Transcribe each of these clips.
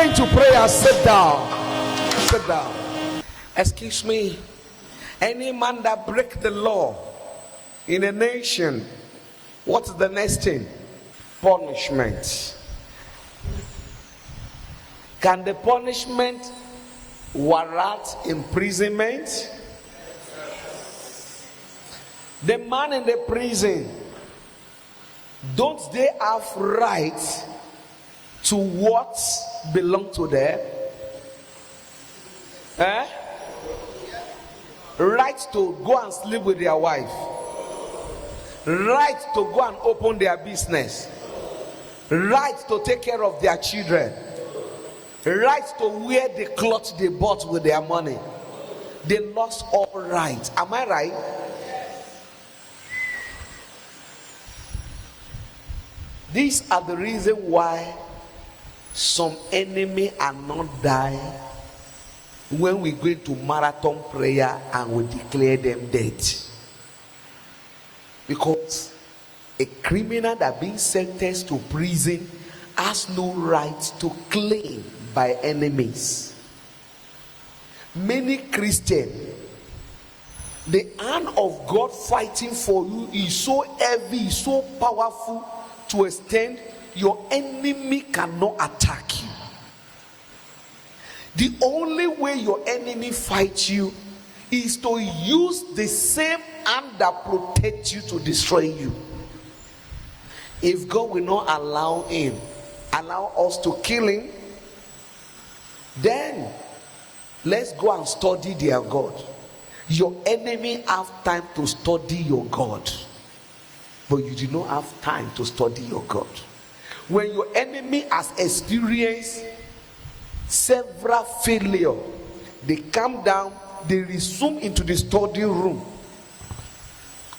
going to prayer, sit down. Sit down. Excuse me. Any man that break the law in a nation, what's the next thing? Punishment. Can the punishment warrant imprisonment? The man in the prison, don't they have right to what belong to them? Right to go and sleep with their wife, right to go and open their business, right to take care of their children, right to wear the clothes they bought with their money. They lost all right. Am I right? These are the reason why some enemy are not dying when we go into marathon prayer and we declare them dead. Because a criminal that being sentenced to prison has no right to claim by enemies. Many Christians, the hand of God fighting for you is so heavy, so powerful, to extend your enemy cannot attack you. The only way your enemy fights you is to use the same hand that protects you to destroy you. If God will not allow us to kill him, then let's go and study their God. Your enemy have time to study your God, but you do not have time to study your God. When your enemy has experienced several failures, they come down, they resume into the study room.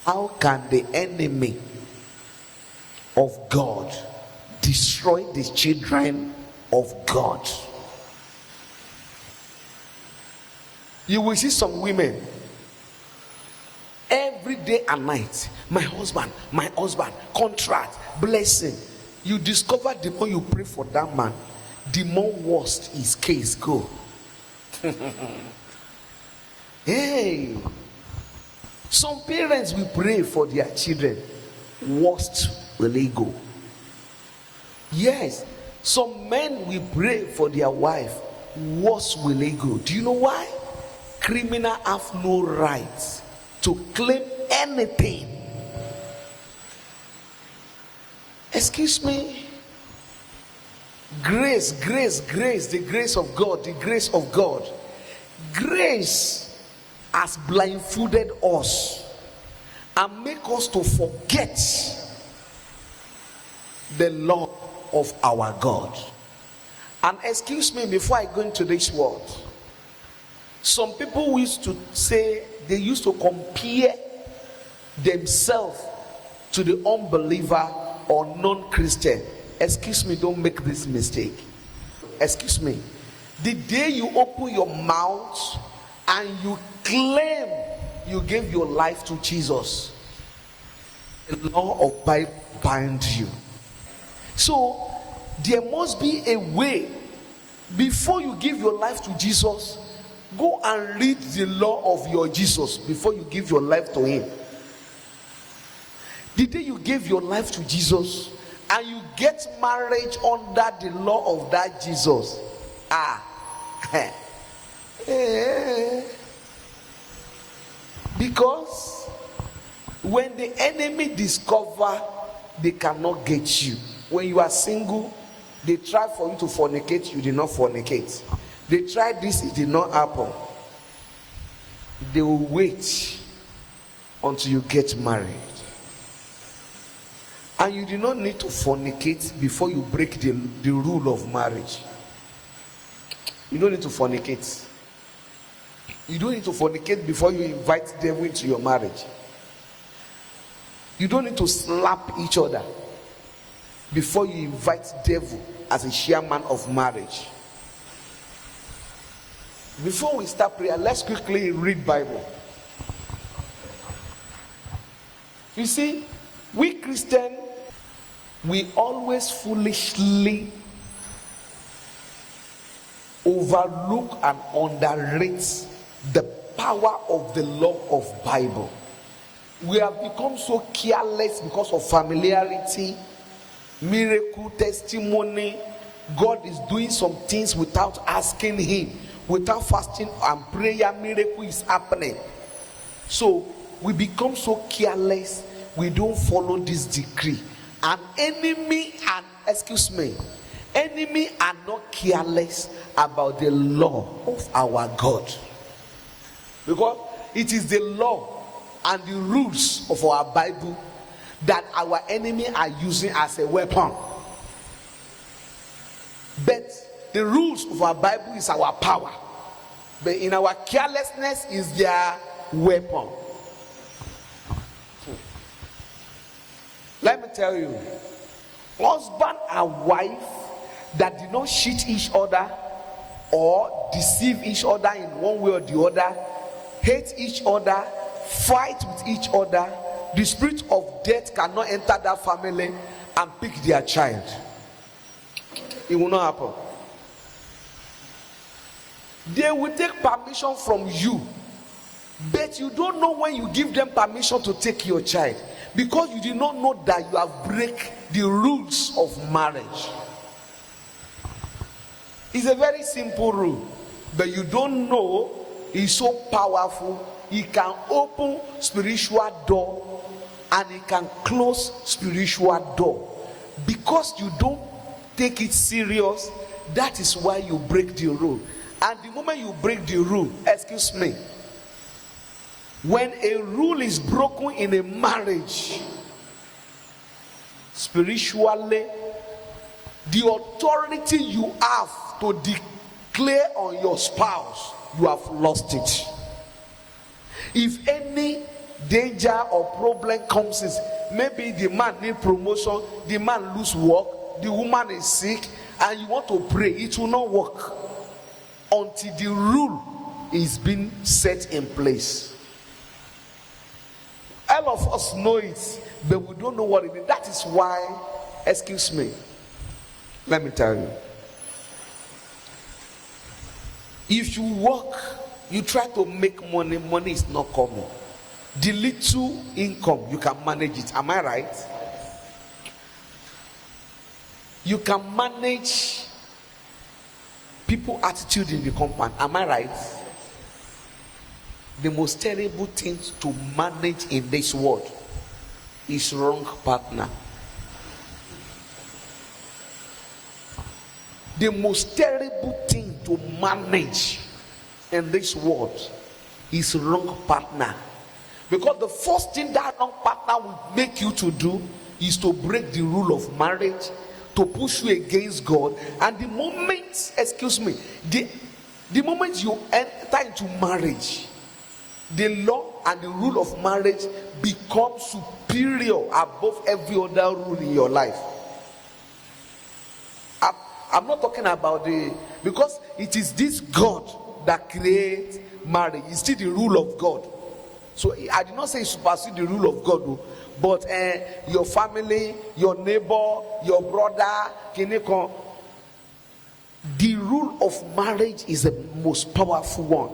How can the enemy of God destroy the children of God? You will see some women every day and night, my husband, contract, blessing. You discover the more you pray for that man, the more worst his case go. Hey, some parents will pray for their children, worst will they go. Yes, some men will pray for their wife, worst will they go. Do you know why? Criminals have no right to claim anything. Excuse me. Grace, the grace of God, the grace of God. Grace has blindfolded us and make us to forget the law of our God. And excuse me, before I go into this word, some people used to say, they used to compare themselves to the unbeliever or non-Christian. Excuse me, don't make this mistake. Excuse me. The day you open your mouth and you claim you gave your life to Jesus, the law of Bible binds you. So there must be a way. Before you give your life to Jesus, go and read the law of your Jesus before you give your life to him. The day you gave your life to Jesus and you get marriage under the law of that Jesus, because when the enemy discover they cannot get you, when you are single, they try for you to fornicate, you did not fornicate. They tried this, it did not happen. They will wait until you get married. And you do not need to fornicate before you break the rule of marriage. You don't need to fornicate. You don't need to fornicate before you invite the devil into your marriage. You don't need to slap each other before you invite the devil as a chairman of marriage. Before we start prayer, let's quickly read Bible. You see, we Christians, we always foolishly overlook and underrate the power of the law of Bible. We have become so careless because of familiarity, miracle, testimony. God is doing some things without asking him, without fasting and prayer. Miracle is happening. So we become so careless, we don't follow this decree. And enemy are not careless about the law of our God, because it is the law and the rules of our Bible that our enemy are using as a weapon. But the rules of our Bible is our power, but in our carelessness is their weapon. Let me tell you, husband and wife that did not cheat each other or deceive each other in one way or the other, hate each other, fight with each other, the spirit of death cannot enter that family and pick their child. It will not happen. They will take permission from you, but you don't know when you give them permission to take your child, because you did not know that you have break the rules of marriage. It's a very simple rule, but you don't know it's so powerful. It can open spiritual door and it can close spiritual door. Because you don't take it serious, that is why you break the rule. And the moment you break the rule, when a rule is broken in a marriage, spiritually, the authority you have to declare on your spouse, you have lost it. If any danger or problem comes, maybe the man need promotion, the man lose work, the woman is sick, and you want to pray, it will not work until the rule is being set in place. All of us know it, but we don't know what it is. That is why, let me tell you, if you work, you try to make money, money is not coming. The little income, you can manage it. Am I right? You can manage people attitude in the compound. Am I right? The most terrible thing to manage in this world is wrong partner. The most terrible thing to manage in this world is wrong partner. Because the first thing that wrong partner will make you to do is to break the rule of marriage, to push you against God. And the moment, the moment you enter into marriage, the law and the rule of marriage become superior above every other rule in your life. I'm not talking about because it is this God that creates marriage. It's still the rule of God. So I did not say supersede the rule of God, but your family, your neighbor, your brother, the rule of marriage is the most powerful one.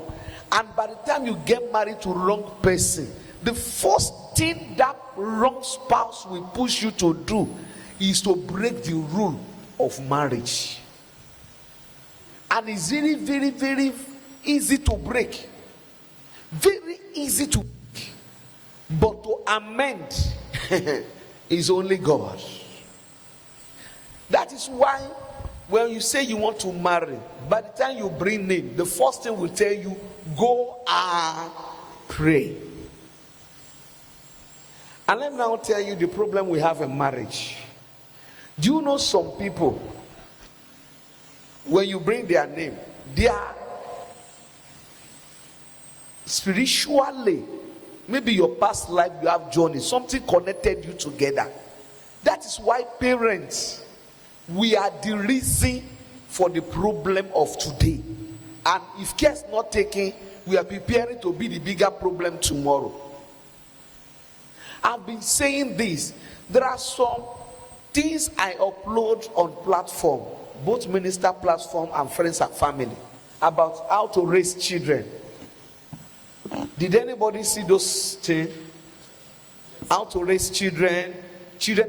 And by the time you get married to wrong person, the first thing that wrong spouse will push you to do is to break the rule of marriage. And it's very, very, very easy to break. Very easy to break. But to amend is only God. That is why when you say you want to marry, by the time you bring name, the first thing will tell you, go and pray. And let me now tell you the problem we have in marriage. Do you know some people, when you bring their name, they are spiritually, maybe your past life you have journey, something connected you together. That is why parents, we are the reason for the problem of today. And if care is not taken, we are preparing to be the bigger problem tomorrow. I've been saying this. There are some things I upload on platform both minister platform and friends and family, about how to raise children. Did anybody see those things? How to raise children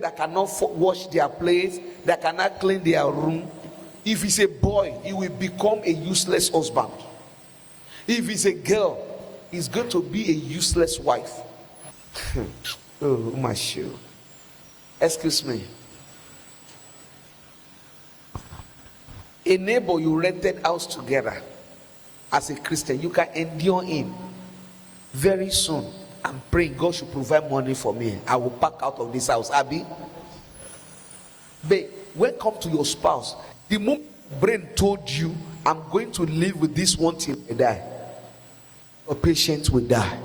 that cannot wash their plates, that cannot clean their room. If it's a boy, he will become a useless husband. If it's a girl, he's going to be a useless wife. Oh, my shoe. Excuse me. A neighbor you rented house together as a Christian, you can endure him. Very soon, I'm praying God should provide money for me. I will pack out of this house. Abby, babe, when come to your spouse, the moment brain told you, I'm going to live with this one till I die, your patient will die.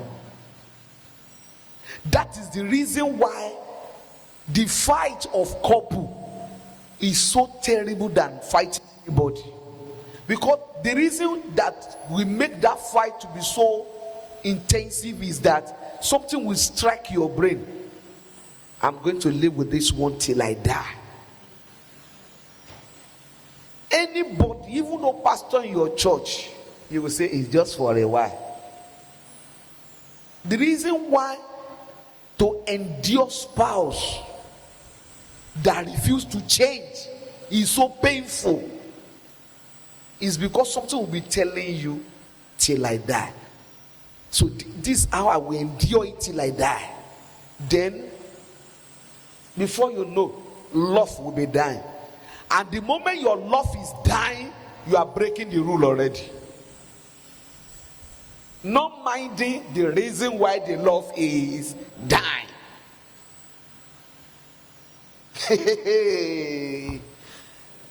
That is the reason why the fight of couple is so terrible than fighting anybody. Because the reason that we make that fight to be so intensive is that something will strike your brain. I'm going to live with this one till I die. Anybody, even though pastor in your church, you will say it's just for a while. The reason why to endure spouse that refuse to change is so painful is because something will be telling you till I die. So this is how I will endure it till I die. Then before you know, love will be dying. And the moment your love is dying, you are breaking the rule already. Not minding the reason why the love is dying.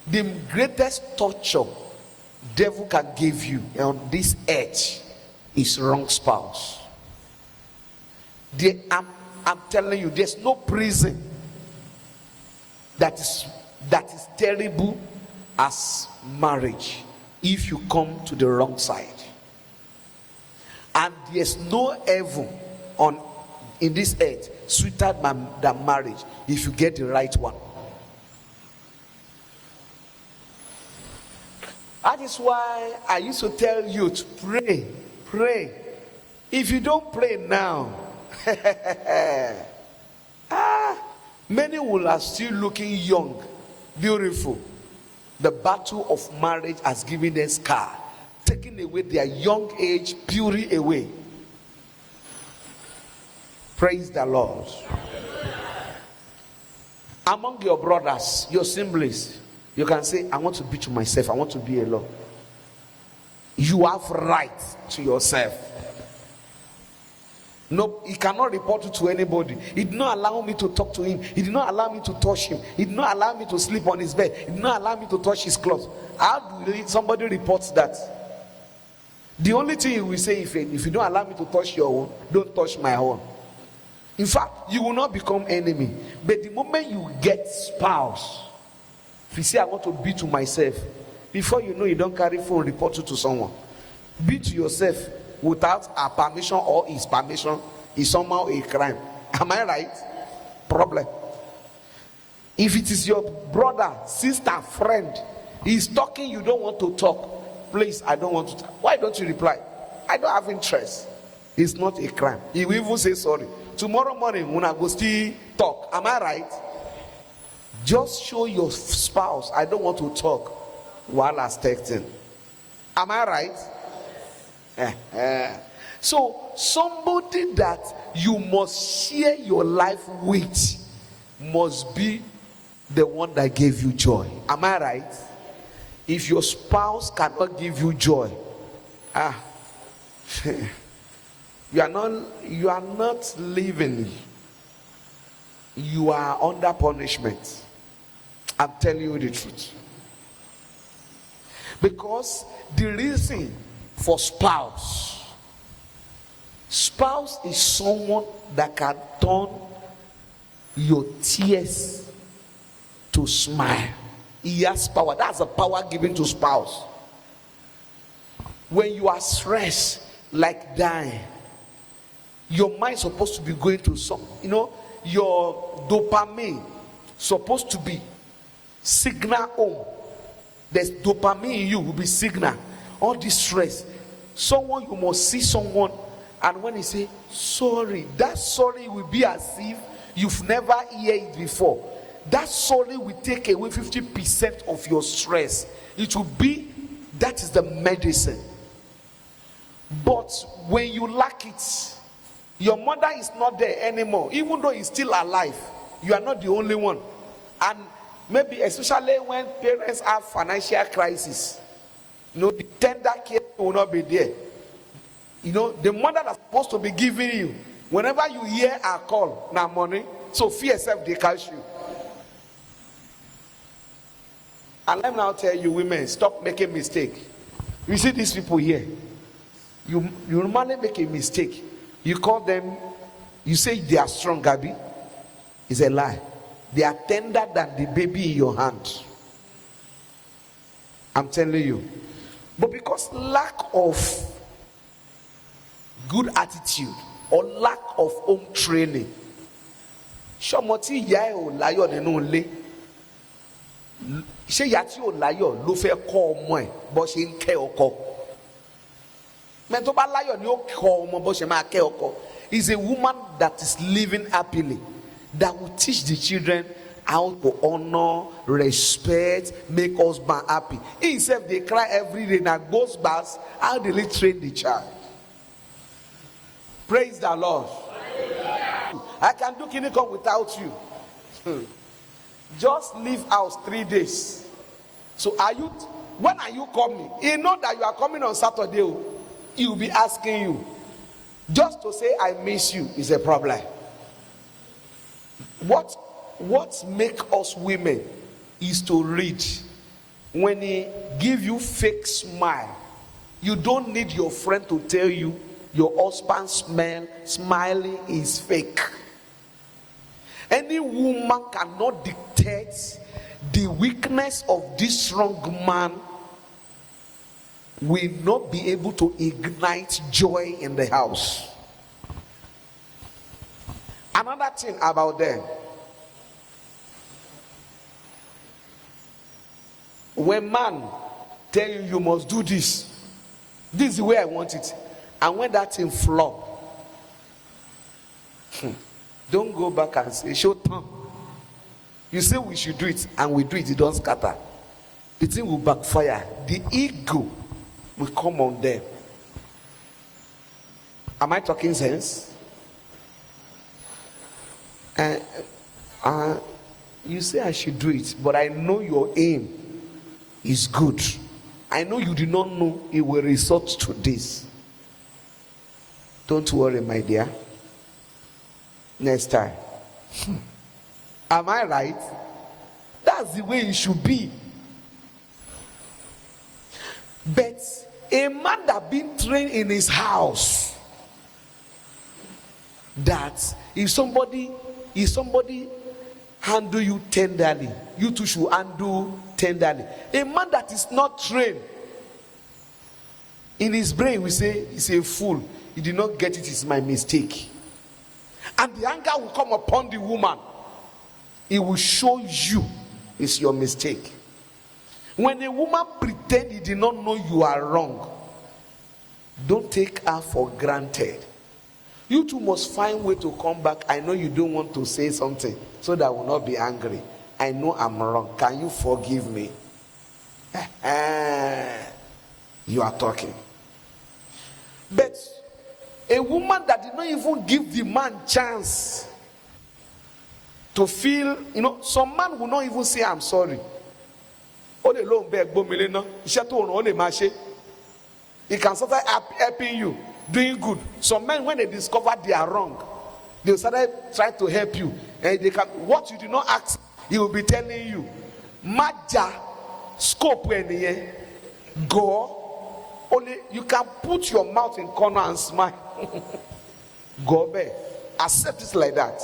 The greatest torture devil can give you on this earth is wrong spouse. I'm telling you, there's no prison that is terrible as marriage if you come to the wrong side. And there's no heaven in this earth sweeter than marriage if you get the right one. That is why I used to tell you to pray. If you don't pray now, many will are still looking young, beautiful. The battle of marriage has given them scar, taking away their young age, beauty away. Praise the Lord. Among your brothers, your siblings, you can say, I want to be to myself, I want to be alone. You have right to yourself. No, he cannot report it to anybody. He did not allow me to talk to him. He did not allow me to touch him. He did not allow me to sleep on his bed. He did not allow me to touch his clothes. How do somebody reports that? The only thing he will say, if you don't allow me to touch your own, don't touch my own. In fact, you will not become enemy. But the moment you get spouse, if you say, I want to be to myself, before you know, you don't carry phone, report it to someone. Be to yourself without a permission or his permission is somehow a crime. Am I right? Problem. If it is your brother, sister, friend, he's talking, you don't want to talk. Please, I don't want to talk. Why don't you reply? I don't have interest. It's not a crime. He will even say sorry. Tomorrow morning, when I go still talk. Am I right? Just show your spouse, I don't want to talk while I'm texting. Am I right? So somebody that you must share your life with must be the one that gave you joy. Am I right? If your spouse cannot give you joy, you are not living. You are under punishment. I'm telling you the truth. Because the reason for spouse is someone that can turn your tears to smile. He has power. That's a power given to spouse. When you are stressed, like dying, your mind supposed to be going to some, your dopamine supposed to be signal home There's dopamine in you will be signal. All this stress. Someone, you must see someone, and when he say sorry, that sorry will be as if you've never heard it before. That sorry will take away 50% of your stress. It will be, that is the medicine. But when you lack it, your mother is not there anymore. Even though he's still alive, you are not the only one. And maybe especially when parents have financial crisis, the tender care will not be there. The mother that's supposed to be giving you, whenever you hear a call, now money, so fear self, they catch you. And let me now tell you, women, stop making mistake. You see these people here, you normally make a mistake. You call them, you say they are strong, Gabi. It's a lie. They are tender than the baby in your hand. I'm telling you. But because lack of good attitude or lack of home training, Shomoti ya o layo nínú ilé. Ṣé ìyá tí ò láyọ̀ ló fẹ́ kọ́ ọmọ ẹ̀ bó ṣe ń kẹ́ ọkọ? Men tó bá láyọ̀ ni ó kọ́ ọmọ bó ṣe máa kẹ́ ọkọ. Is a woman that is living happily, that will teach the children how to honor, respect, make husband happy. He himself, they cry every day. Now goes back, how do they train the child? Praise the Lord. I can do clinical without you. Just leave house 3 days. So when are you coming? He know that you are coming on Saturday. He will be asking you. Just to say I miss you is a problem. What make us women is to read. When he give you fake smile, you don't need your friend to tell you your husband's smiling is fake. Any woman cannot dictate the weakness of this strong man, will not be able to ignite joy in the house. Another thing about them, when man tell you you must do this is the way I want it, and when that thing flop, don't go back and say show time. You say we should do it and we do it, it don't scatter. The thing will backfire. The ego will come on them. Am I talking sense? You say I should do it, but I know your aim is good. I know you do not know it will result to this. Don't worry, my dear. Next time. Am I right? That's the way it should be. But a man that been trained in his house, that if somebody handle you tenderly, you too should handle tenderly. A man that is not trained, in his brain we say he's a fool. He did not get it, it's my mistake. And the anger will come upon the woman. It will show you it's your mistake. When a woman pretend he did not know you are wrong, don't take her for granted. You too must find way to come back. I know you don't want to say something, so that I will not be angry. I know I'm wrong. Can you forgive me? You are talking. But a woman that did not even give the man chance to feel, some man will not even say I'm sorry. He can start helping you, doing good. Some men, when they discover they are wrong, they start trying to help you, and they can, what you do not ask, he will be telling you, Maja scope when go. Only you can put your mouth in corner and smile. Go back. Accept it like that.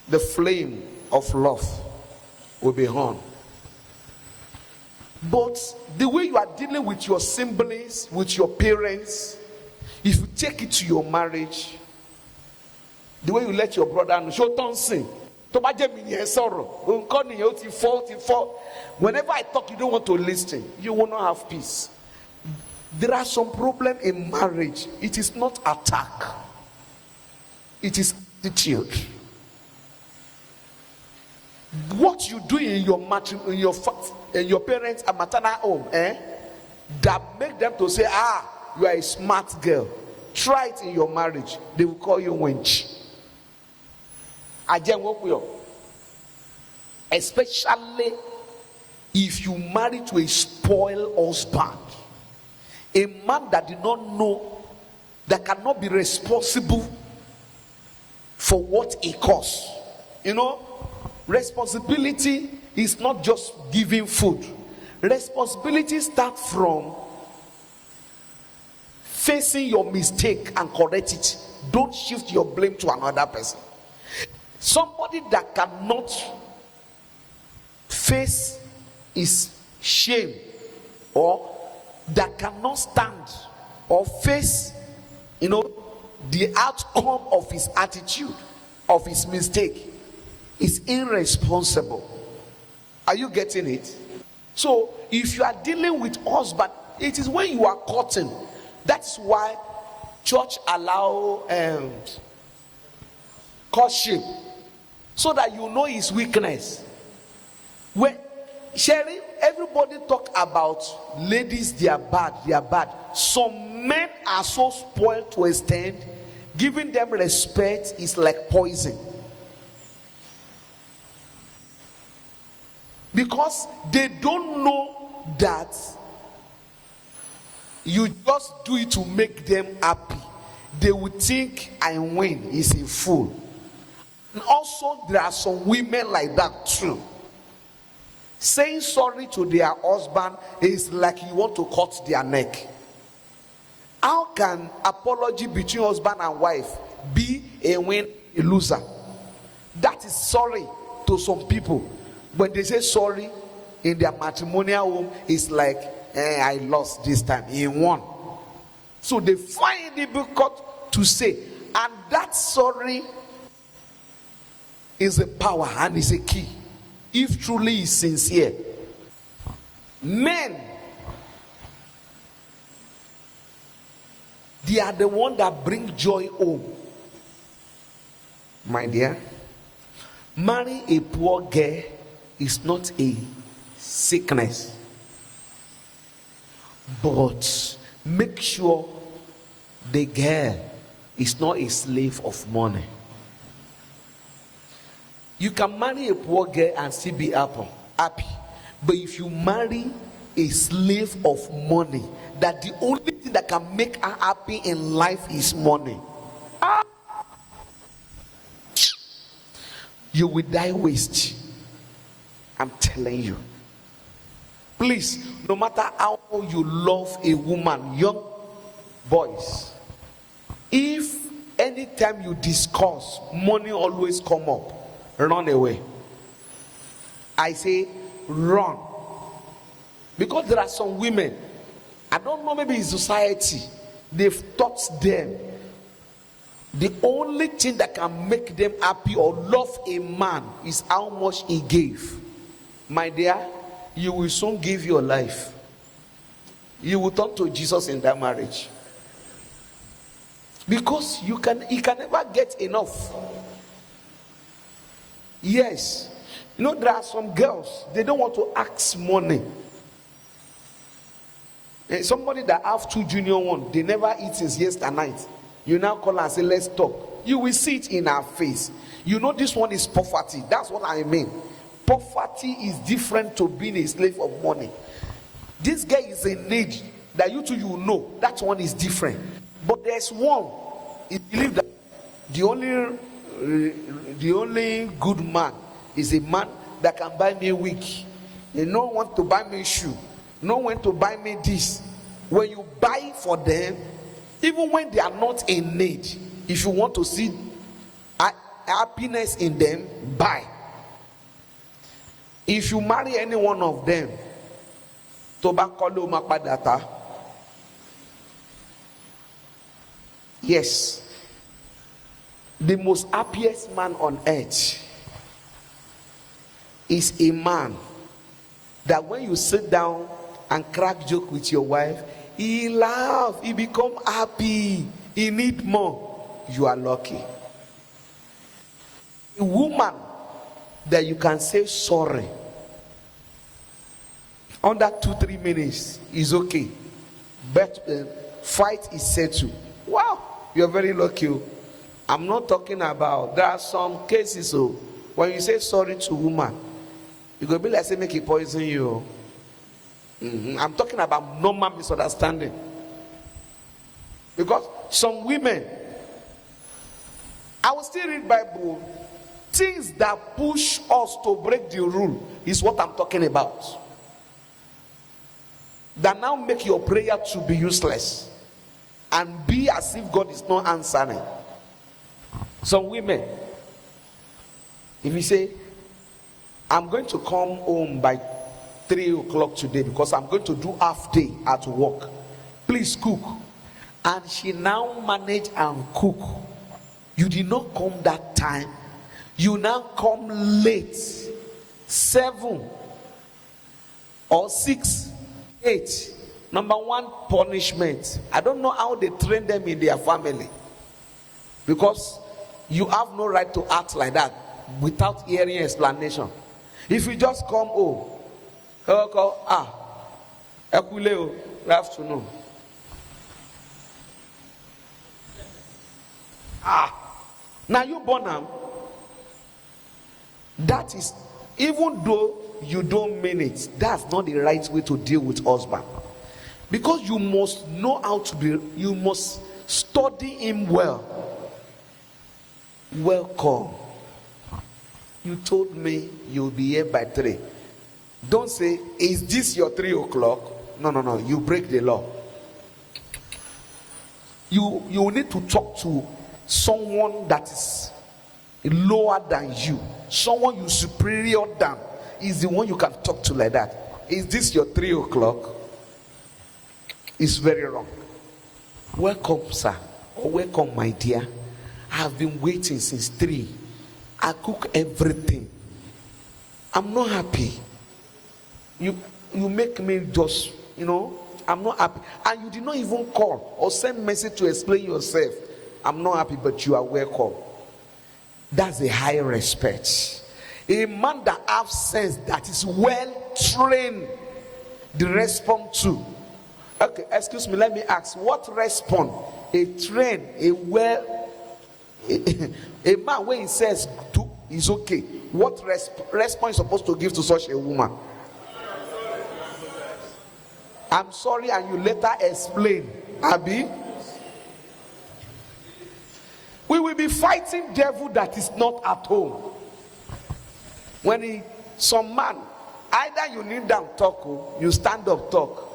The flame of love will be on. But the way you are dealing with your siblings, with your parents, if you take it to your marriage, the way you let your brother know, show dancing, Whenever I talk, you don't want to listen. You will not have peace. There are some problems in marriage. It is not attack. It is attitude. What you do in your parents' maternal home, that make them to say, you are a smart girl. Try it in your marriage. They will call you wench. Especially if you marry to a spoiled husband, a man that did not know, that cannot be responsible for what he caused. Responsibility is not just giving food. Responsibility starts from facing your mistake and correct it. Don't shift your blame to another person. Somebody that cannot face his shame, or that cannot stand or face the outcome of his attitude, of his mistake, is irresponsible. Are you getting it? So if you are dealing with husband, it is when you are courting. That's why church allow courtship, so that you know his weakness. When sharing, everybody talk about ladies, they are bad. Some men are so spoiled to extend giving them respect is like poison, because they don't know that you just do it to make them happy. They would think I win is a fool. And also there are some women like that too. Saying sorry to their husband is like you want to cut their neck. How can apology between husband and wife be a win, a loser? That is sorry to some people. When they say sorry in their matrimonial home, it's like, I lost this time, he won. So they find it difficult to say. And that sorry is a power and is a key, if truly is sincere. Men, they are the one that bring joy home. My dear, marry a poor girl is not a sickness, but make sure the girl is not a slave of money. You can marry a poor girl and still be happy. But if you marry a slave of money, that the only thing that can make her happy in life is money, you will die waste. I'm telling you. Please, no matter how you love a woman, young boys, if anytime you discuss, money always come up, run away. I say run. Because there are some women, I don't know, maybe in society, they've taught them the only thing that can make them happy or love a man is how much he gave. My dear, you will soon give your life. You will turn to Jesus in that marriage. Because he can never get enough. Yes. There are some girls, they don't want to ask money. Somebody that have 2 junior ones, they never eat since yesterday night. You now call and say, let's talk. You will see it in her face. This one is poverty. That's what I mean. Poverty is different to being a slave of money. This guy is a need that you two, that one is different. But there's one, he believes that the only good man is a man that can buy me a wig. No one to buy me shoe. No one to buy me this. When you buy for them, even when they are not in need, if you want to see happiness in them, buy. If you marry any one of them, yes, the most happiest man on earth is a man that when you sit down and crack joke with your wife, he laugh, he become happy, he need more. You are lucky. A woman that you can say sorry under 2-3 minutes is okay, but fight is settled. Wow, you're very lucky. I'm not talking about, there are some cases when you say sorry to a woman, you go be like say make it poison you. I'm talking about normal misunderstanding. Because some women, I will still read Bible, things that push us to break the rule is what I'm talking about. That now make your prayer to be useless and be as if God is not answering. Some women, if you say, I'm going to come home by 3 o'clock today because I'm going to do half day at work, please cook, and she now manage and cook, you did not come that time, you now come late, 7 or 6, 8. Number one, punishment. I don't know how they train them in their family, because you have no right to act like that without hearing explanation. If you just come home, Ekuleo, afternoon. Now you born them. That is, even though you don't mean it, that's not the right way to deal with husband. Because you must know how to be, you must study him well. Welcome. You told me you'll be here by 3. Don't say, is this your 3 o'clock? No. You break the law. You need to talk to someone that is lower than you. Someone you superior than is the one you can talk to like that. Is this your 3 o'clock? It's very wrong. Welcome, sir. Or welcome, my dear. I have been waiting since 3. I cook everything. I'm not happy. You make me just, I'm not happy. And you did not even call or send message to explain yourself. I'm not happy, but you are welcome. That's a high respect. A man that has sense, that is well trained, the respond to. Okay, excuse me, let me ask, what respond? A trained, a man when he says do is okay, what response is supposed to give to such a woman? I'm sorry, and you later explain. Abi, we will be fighting devil that is not at home. When some man, either you kneel down talk, you stand up talk.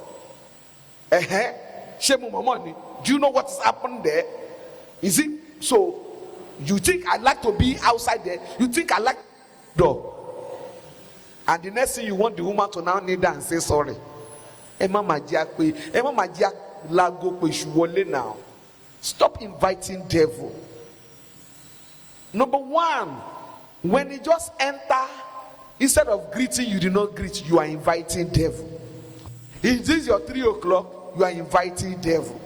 Shemu Momoni, do you know what is happening there? Is it so? You think I like to be outside there? You think I like door? And the next thing you want the woman to now kneel down and say sorry. Now. Stop inviting devil. Number one, when he just enter, instead of greeting, you do not greet, you are inviting devil. If this is your 3 o'clock, you are inviting devil.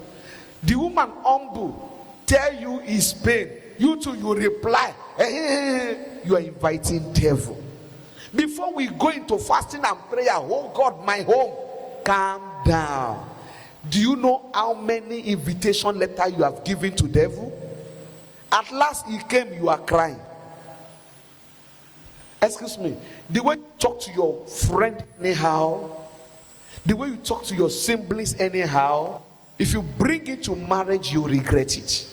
The woman humble, tell you his pain, you too, you reply, you are inviting devil. Before we go into fasting and prayer, oh God, my home, calm down. Do you know how many invitation letters you have given to devil? At last he came, you are crying. Excuse me, the way you talk to your friend anyhow, the way you talk to your siblings anyhow, if you bring it to marriage, you regret it.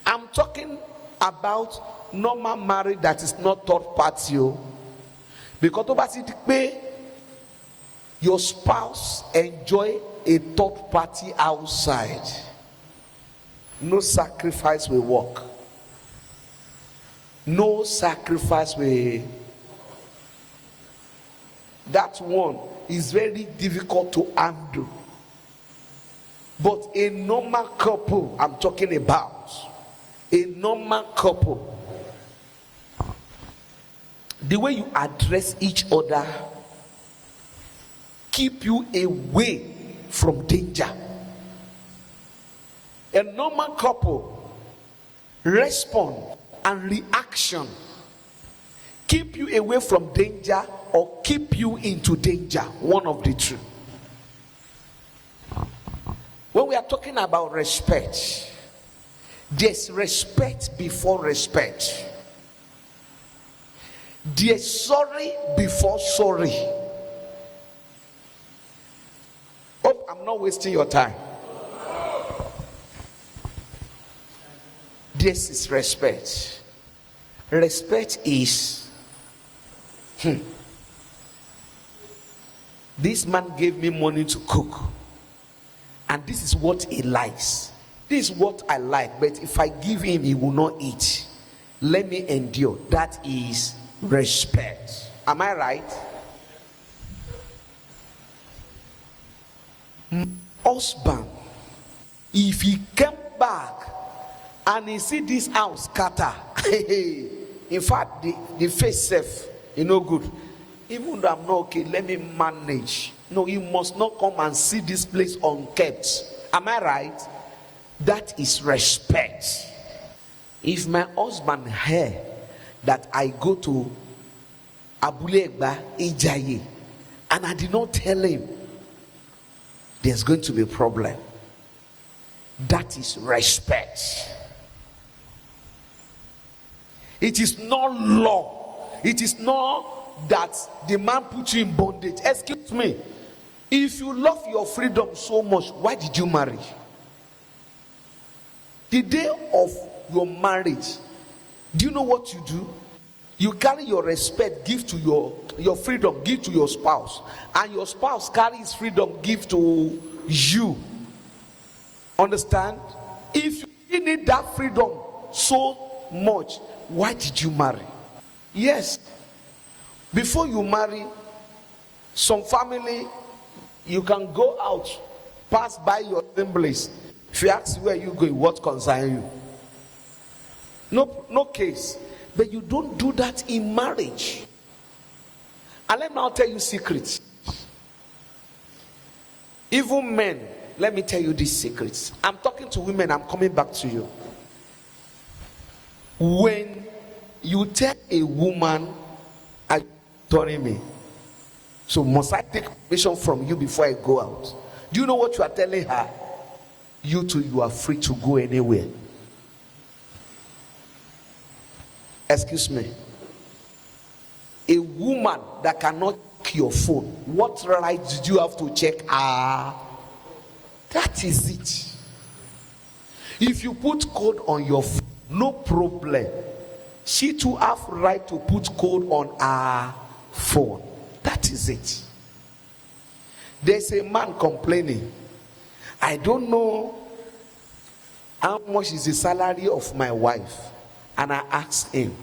I'm talking about normal marriage that is not third party. Because your spouse enjoy a third party outside. No sacrifice will work. No sacrifice will. That one is very difficult to handle. But a normal couple, I'm talking about, a normal couple, the way you address each other keep you away from danger. A normal couple respond and reaction keep you away from danger or keep you into danger, one of the two. When we are talking about respect, there's respect before respect. There's sorry before sorry. Hope I'm not wasting your time. This is respect. Respect is this man gave me money to cook, and this is what he likes. This is what I like, but if I give him, he will not eat. Let me endure. That is respect. Am I right? Husband, if he came back and he see this house scatter, in fact, the face self, good. Even though I'm not okay, let me manage. No, you must not come and see this place unkept. Am I right? That is respect. If my husband heard that I go to Abulegba Ijaye and I did not tell him, there's going to be a problem. That is respect. It is not law. It is not that the man put you in bondage. Excuse me. If you love your freedom so much, why did you marry? The day of your marriage, do you know what you do? You carry your respect, give to your freedom, give to your spouse, and your spouse carries freedom, give to you. Understand? If you need that freedom so much, why did you marry? Yes. Before you marry, some family, you can go out, pass by your assemblies. If you ask where you going, what concern you? No case. But you don't do that in marriage. And let me now tell you secrets. Even men, let me tell you these secrets. I'm talking to women, I'm coming back to you. When you tell a woman, are you turning me? So must I take permission from you before I go out? Do you know what you are telling her? You too, you are free to go anywhere. Excuse me. A woman that cannot check your phone, what right did you have to check? That is it. If you put code on your phone, no problem. She too have right to put code on her phone. That is it. There's a man complaining, I don't know how much is the salary of my wife. And I asked him,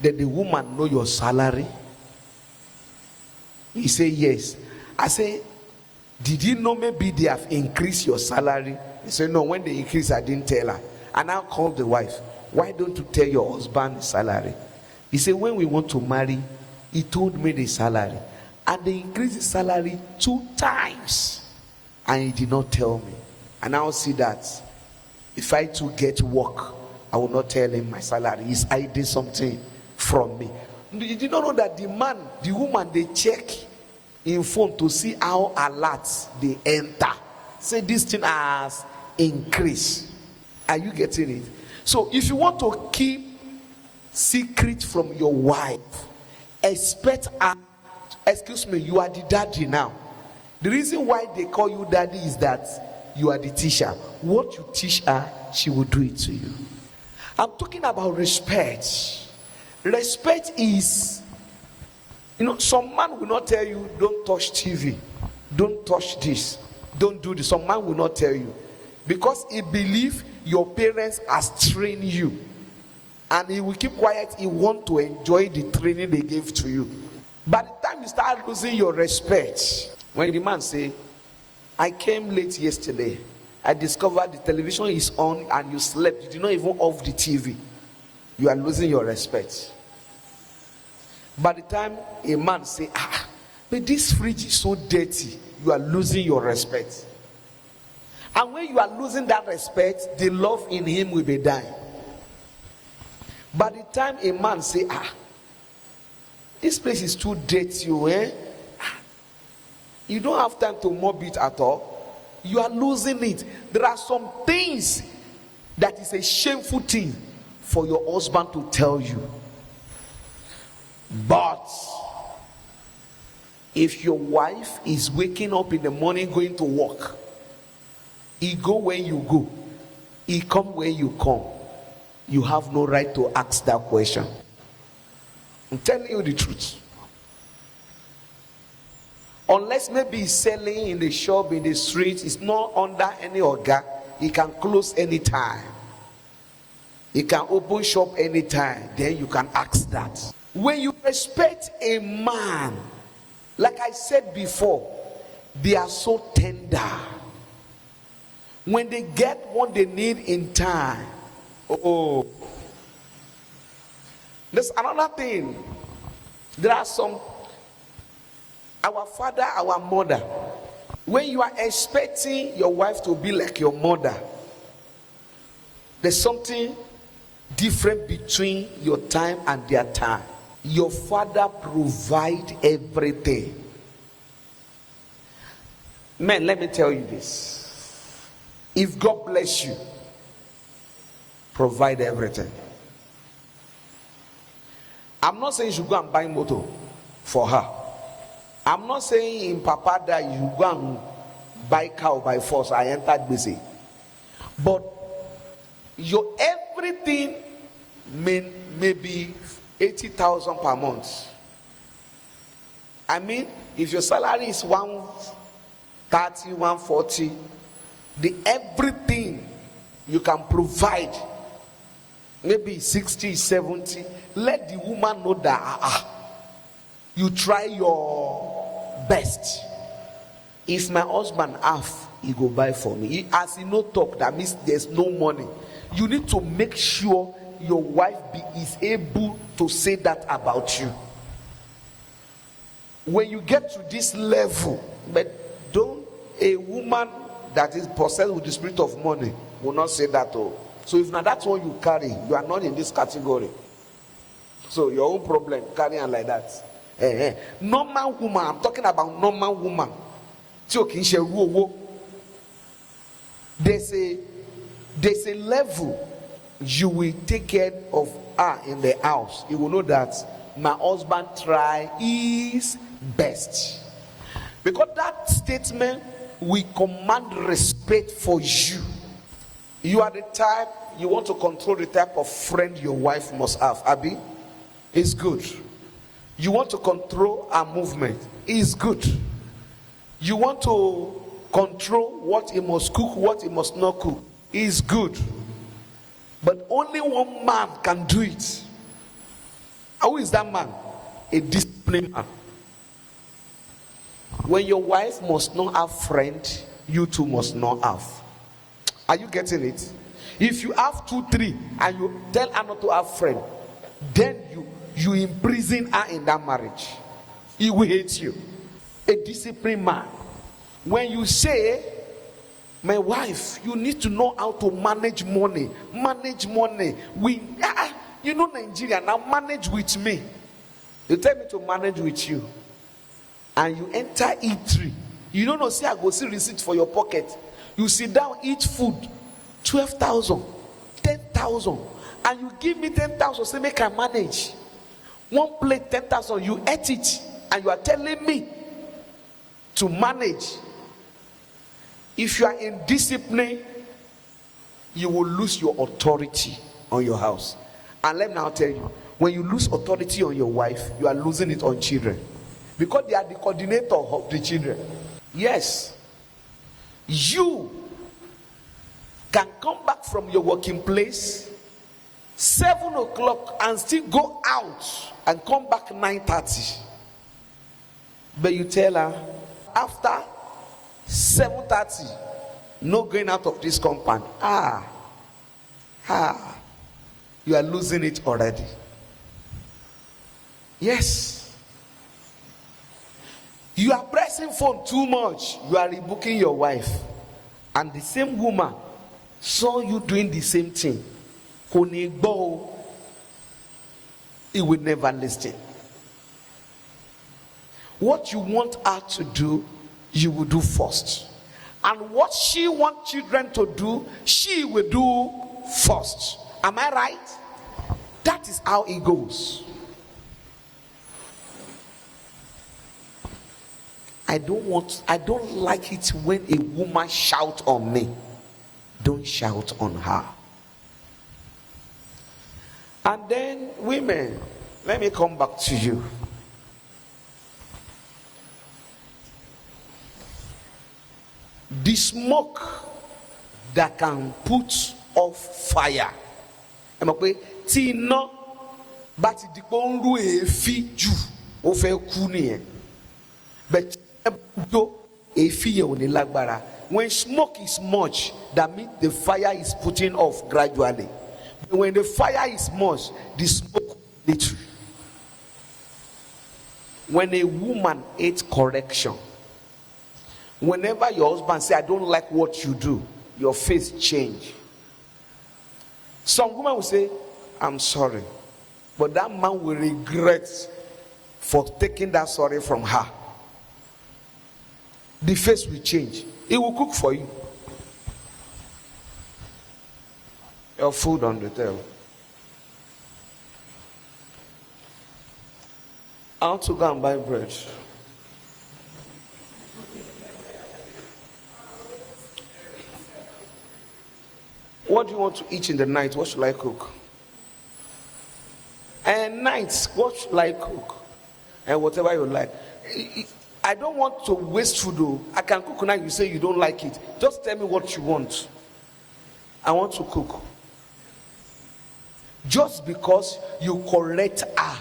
did the woman know your salary? He said yes. I said, did you know maybe they have increased your salary? He said no, when they increased I didn't tell her. And I called the wife, why don't you tell your husband the salary? He said when we want to marry, he told me the salary. And they increased the salary 2 times. And he did not tell me. And I'll see that if I too get work, I will not tell him my salary. He's hiding something from me. You did not know that the woman, they check in phone to see how alerts they enter. Say this thing has increased. Are you getting it? So if you want to keep secret from your wife, expect her. Excuse me, you are the daddy now. The reason why they call you daddy is that you are the teacher. What you teach her, she will do it to you. I'm talking about respect. Respect is, some man will not tell you, don't touch TV, don't touch this, don't do this. Some man will not tell you because he believes your parents has trained you, and he will keep quiet. He want to enjoy the training they gave to you. By the time you start losing your respect, when the man say, I came late yesterday, I discovered the television is on and you slept, you did not even off the TV, you are losing your respect. By the time a man say, but this fridge is so dirty, you are losing your respect. And when you are losing that respect, the love in him will be dying. By the time a man say, this place is too dirty, you don't have time to mop it at all. You are losing it. There are some things that is a shameful thing for your husband to tell you. But if your wife is waking up in the morning going to work, he go where you go, he come where you come, you have no right to ask that question. I'm telling you the truth. Unless maybe he's selling in the shop, in the street, it's not under any order, he can close anytime, he can open shop anytime, then you can ask that. When you respect a man, like I said before, they are so tender. When they get what they need in time, there's another thing. There are some, our father, our mother, when you are expecting your wife to be like your mother, there's something different between your time and their time. Your father provide everything. Man, let me tell you this. If God bless you, provide everything. I'm not saying you should go and buy motor for her. I'm not saying in Papa that you go and buy cow by force. I entered busy. But your everything may be 80,000 per month. I mean, if your salary is 130, 140, the everything you can provide, maybe 60, 70, let the woman know that you try your best. If my husband have, he go buy for me. As he no talk, that means there's no money. You need to make sure your wife is able to say that about you. When you get to this level, but don't, a woman that is possessed with the spirit of money will not say that. So if not that's what you carry, you are not in this category. So your own problem, carry on like that. Normal woman, I'm talking about normal woman. There's a level you will take care of her in the house. You will know that my husband try his best. Because that statement will command respect for you. You are the type, you want to control the type of friend your wife must have. Abby, it's good. You want to control her movement. It's good. You want to control what he must cook, what he must not cook. It's good. But only one man can do it. Who is that man? A disciplined man. When your wife must not have friend, you too must not have. Are you getting it? If you have 2, 3 and you tell her not to have friend, then you imprison her in that marriage. He will hate you. A disciplined man. When you say, my wife, you need to know how to manage money. Manage money. You know Nigeria, now manage with me. You tell me to manage with you. And you enter E3. You don't know, say I go see receipt for your pocket. You sit down, eat food. 12,000, 10,000. And you give me 10,000, say make I manage. One plate 10,000, you ate it. And you are telling me to manage. If you are in discipline, you will lose your authority on your house. And let me now tell you, when you lose authority on your wife, you are losing it on children. Because they are the coordinator of the children. Yes. You can come back from your working place 7 o'clock and still go out and come back 9:30. But you tell her, after 7:30, no going out of this compound. You are losing it already. Yes. You are pressing phone too much. You are rebooking your wife. And the same woman saw you doing the same thing. He will never listen. What you want her to do, you will do first. And what she wants children to do, she will do first. Am I right? That is how it goes. I don't like it when a woman shouts on me. Don't shout on her. And then women, let me come back to you. The smoke that can put off fire. Tí iná bá ti di pé ó ń rú èéfín jù, ó fẹ́ kú nìyẹn. But èéfín yẹn ò ní lágbára. When smoke is much, that means the fire is putting off gradually. But when the fire is much, the smoke little. When a woman hates correction, whenever your husband say, I don't like what you do, your face change. Some women will say, I'm sorry. But that man will regret for taking that sorry from her. The face will change. He will cook for you. Your food on the table. I want to go and buy bread. What do you want to eat in the night? What should I cook? And nights, what should I cook? And whatever you like. I don't want to waste food though. I can cook now. You say you don't like it. Just tell me what you want. I want to cook. Just because you correct her.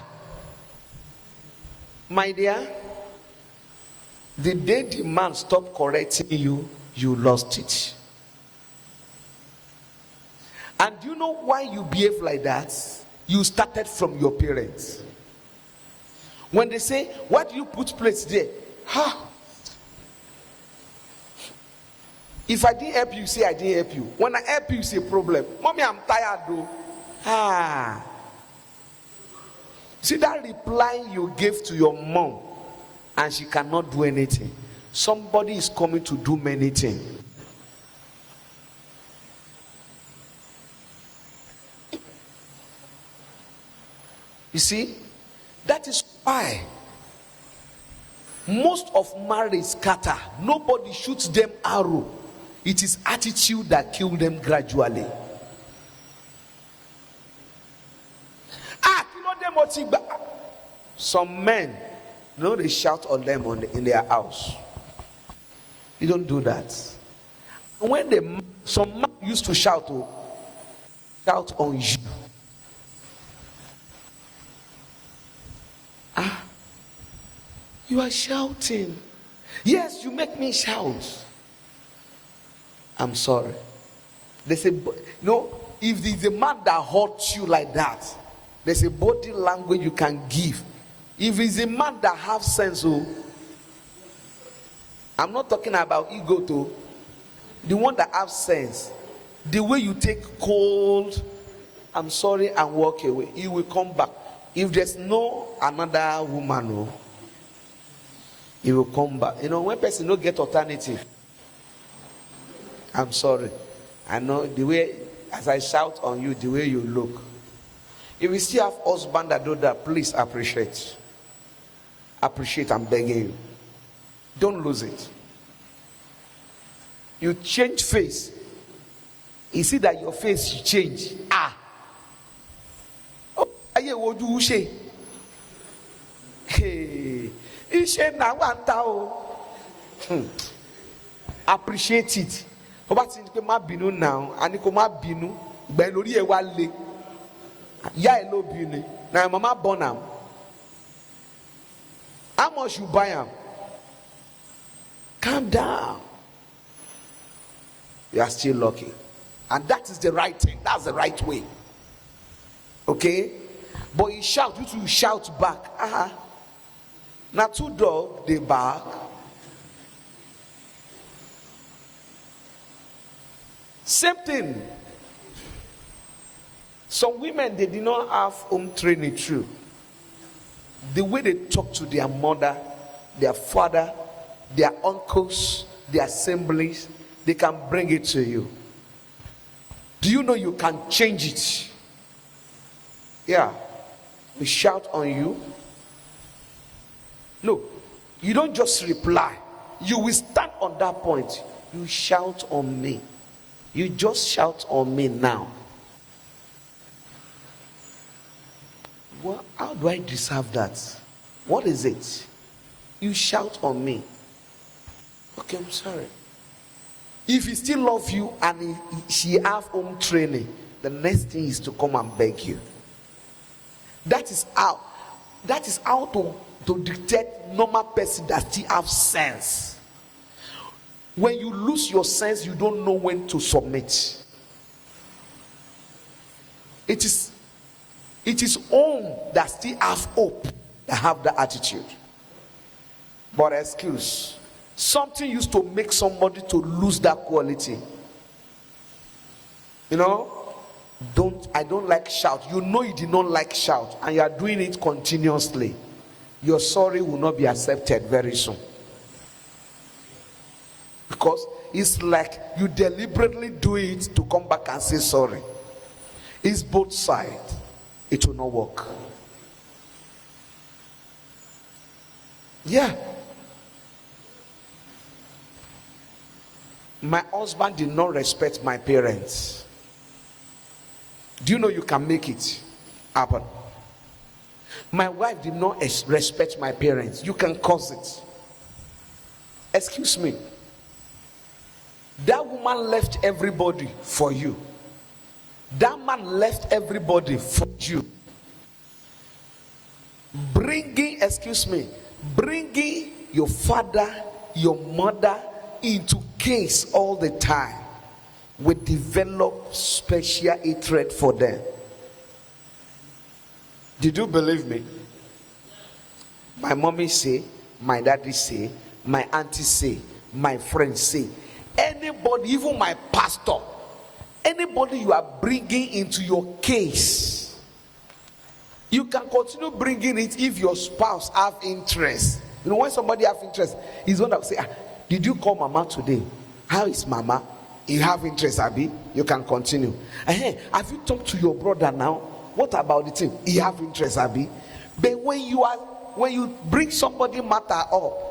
My dear, the day the man stopped correcting you, you lost it. And do you know why you behave like that? You started from your parents. When they say, why do you put plates there? If I didn't help you, say I didn't help you. When I help you, say problem. Mommy, I'm tired though. See that reply you gave to your mom, and she cannot do anything. Somebody is coming to do many things. You see, that is why most of marriage scatter. Nobody shoots them arrow. It is attitude that kills them gradually. Some men, they shout on them in their house. You don't do that. When some man used to shout on you. You are shouting. Yes, you make me shout. I'm sorry. They say, if there's a man that hurts you like that, there's a body language you can give. If it's a man that has sense, I'm not talking about ego too. The one that has sense, the way you take cold, I'm sorry, and walk away, he will come back. If there's no another woman, he will come back. When person don't get alternative, I'm sorry. I know the way, as I shout on you, the way you look. If you still have husband that do that, please appreciate. Appreciate, I'm begging you. Don't lose it. You change face. You see that your face change. What do you say? Hey. Appreciate it. Now, mama born. How much you buy him? Calm down. You are still lucky. And that is the right thing. That's the right way. Okay? but he shout, you too shout back. Now two dogs they bark. Same thing. Some women, they did not have home training through. The way they talk to their mother, their father, their uncles, their assemblies, they can bring it to you. Do you know you can change it? Yeah. We shout on you. No, you don't just reply. You will stand on that point. You shout on me. You just shout on me now. Well, how do I deserve that? What is it? You shout on me. Okay, I'm sorry. If he still loves you and she have home training, the next thing is to come and beg you. That is how to detect normal person that still have sense. When you lose your sense, you don't know when to submit. It is home that still have hope, that have the attitude. But excuse, something used to make somebody to lose that quality. You know, I don't like shout. You know you did not like shout, and you are doing it continuously. Your sorry will not be accepted very soon. Because it's like you deliberately do it to come back and say sorry. It's both sides. It will not work. Yeah. My husband did not respect my parents. Do you know you can make it happen? My wife did not respect my parents. You can cause it. Excuse me. That woman left everybody for you. That man left everybody for you. Bringing your father, your mother into case all the time will develop special hatred for them. Did you believe me? My mommy say, my daddy say, my auntie say, my friends say, anybody, even my pastor, anybody you are bringing into your case, you can continue bringing it if your spouse have interest. You know, when somebody have interest, he's going to say, did you call mama today? How is mama? You have interest, Abi? You can continue. Have you talked to your brother now? What about the thing? You have interest, Abi? But when you bring somebody matter up,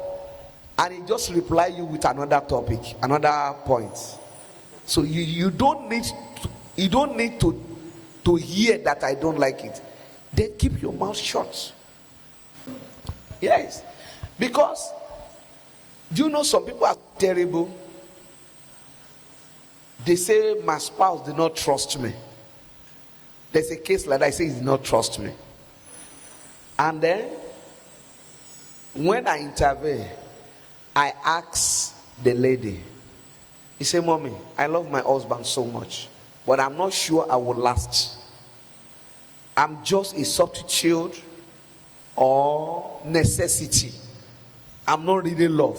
and he just reply you with another topic, another point. So you don't need to hear that I don't like it. Then keep your mouth shut. Yes. Because do you know some people are terrible? They say my spouse did not trust me. There's a case like that. I say he did not trust me. And then when I intervene, I ask the lady. He said, Mommy, I love my husband so much, but I'm not sure I will last. I'm just a substitute or necessity. I'm not really love.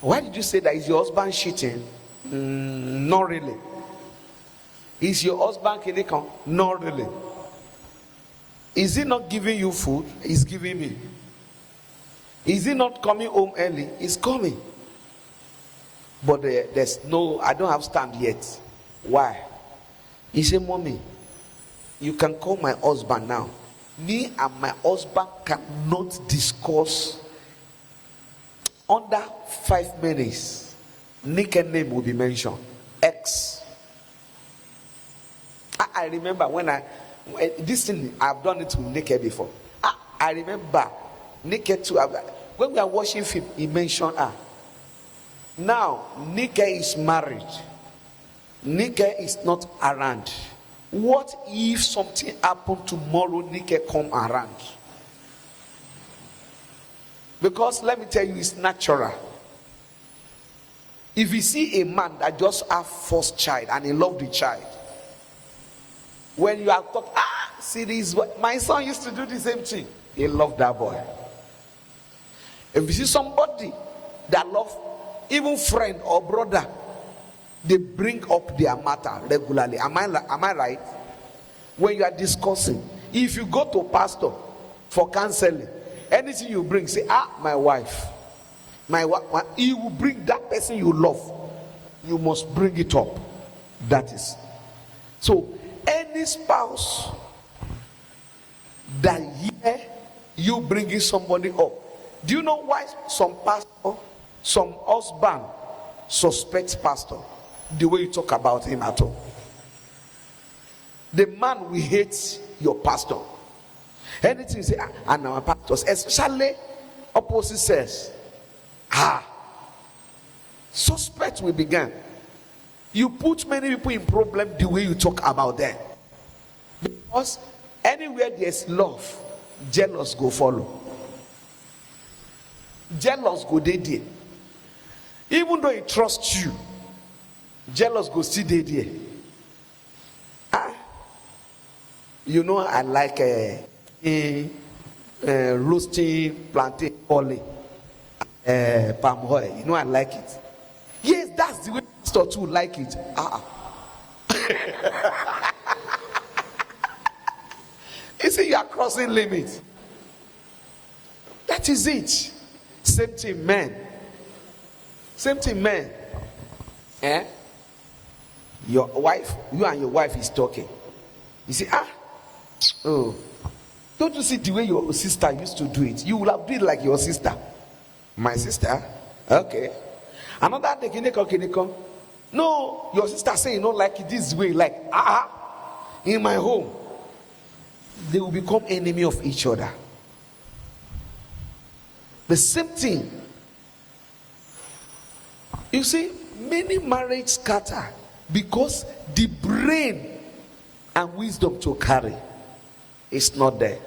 Why did you say that? Is your husband cheating? Not really. Is your husband kidding? Not really. Is he not giving you food? He's giving me. Is he not coming home early? He's coming. But I don't have stand yet. Why? He said, Mommy, you can call my husband now. Me and my husband cannot discuss under 5 minutes. Naked name will be mentioned. X. I remember when this thing, I've done it with Naked before. I remember Naked too. When we are watching film, he mentioned her. Now, Naked is married. Naked is not around. What if something happened tomorrow, Naked come around? Because let me tell you, it's natural. If you see a man that just have first child and he love the child, when you are talking, see this. My son used to do the same thing. He loved that boy. If you see somebody that love, even friend or brother, they bring up their matter regularly. Am I right? When you are discussing, if you go to pastor for counseling, anything you bring, say, my wife, you will bring that person you love. You must bring it up. That is. So, any spouse that hear you bringing somebody up, do you know why some pastor, some husband suspects pastor the way you talk about him at all? The man will hate your pastor. Anything you say, and our pastors, especially opposite sex, suspect will begin. You put many people in problem the way you talk about them. Because anywhere there's love, jealous go follow. Jealous go there. Even though he trusts you, jealous go see there. You know, I like roasting plantain oil, palm oil. You know, I like it. Yes, that's the way pastor too like it. You see, you are crossing limits. That is it. Same thing, men. Same thing, men. Your wife, you and your wife is talking. You see, don't you see the way your sister used to do it? You will have been like your sister. My sister? Okay. Another day, kineko. No, your sister say you don't like it this way. Like, in my home. They will become enemy of each other. The same thing. You see, many marriages scatter because the brain and wisdom to carry is not there.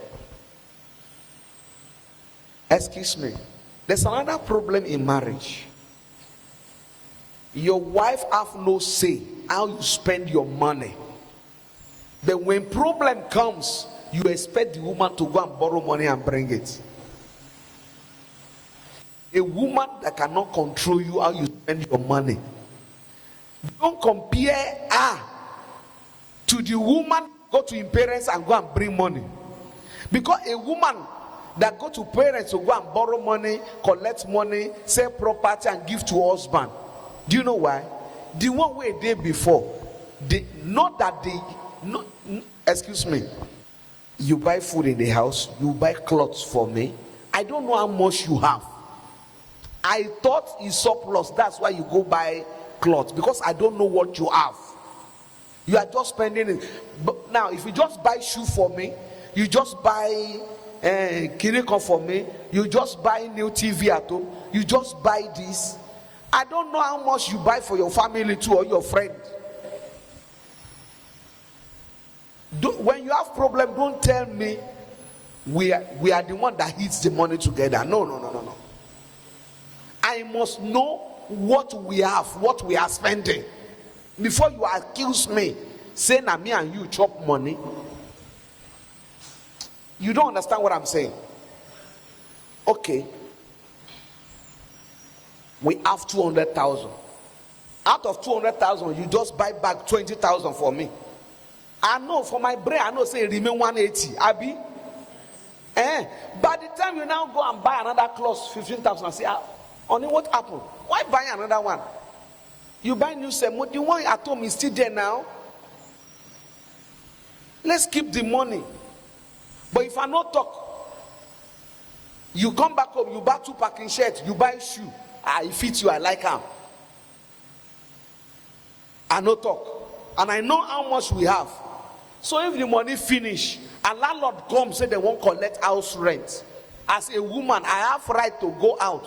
Excuse me. There's another problem in marriage. Your wife have no say how you spend your money. But when problem comes, you expect the woman to go and borrow money and bring it. A woman that cannot control you how you spend your money. Don't compare her to the woman go to her parents and go and bring money. Because a woman that go to parents to go and borrow money, collect money, sell property and give to husband. Do you know why? The one way they before, excuse me. You buy food in the house, you buy clothes for me. I don't know how much you have. I thought it's surplus, that's why you go buy clothes, because I don't know what you have. You are just spending it. But now, if you just buy shoe for me, you just buy kiriko for me, you just buy new TV at home, you just buy this. I don't know how much you buy for your family too or your friend. When you have problem, don't tell me we are the one that hits the money together. No. I must know what we have, what we are spending, before you accuse me, saying that me and you chop money. You don't understand what I'm saying. Okay. We have 200,000. Out of 200,000, you just buy back 20,000 for me. I know for my brain, I know say remain 180. Abi? By the time you now go and buy another clothes, 15,000, I say, only what happened? Why buy another one? You buy new semo, the one at home is still there now. Let's keep the money. But if I not talk, you come back home, you buy 2 packing shirts, you buy shoe. It fits you, I like them. I no talk. And I know how much we have. So if the money finish, and landlord comes say they won't collect house rent. As a woman, I have right to go out.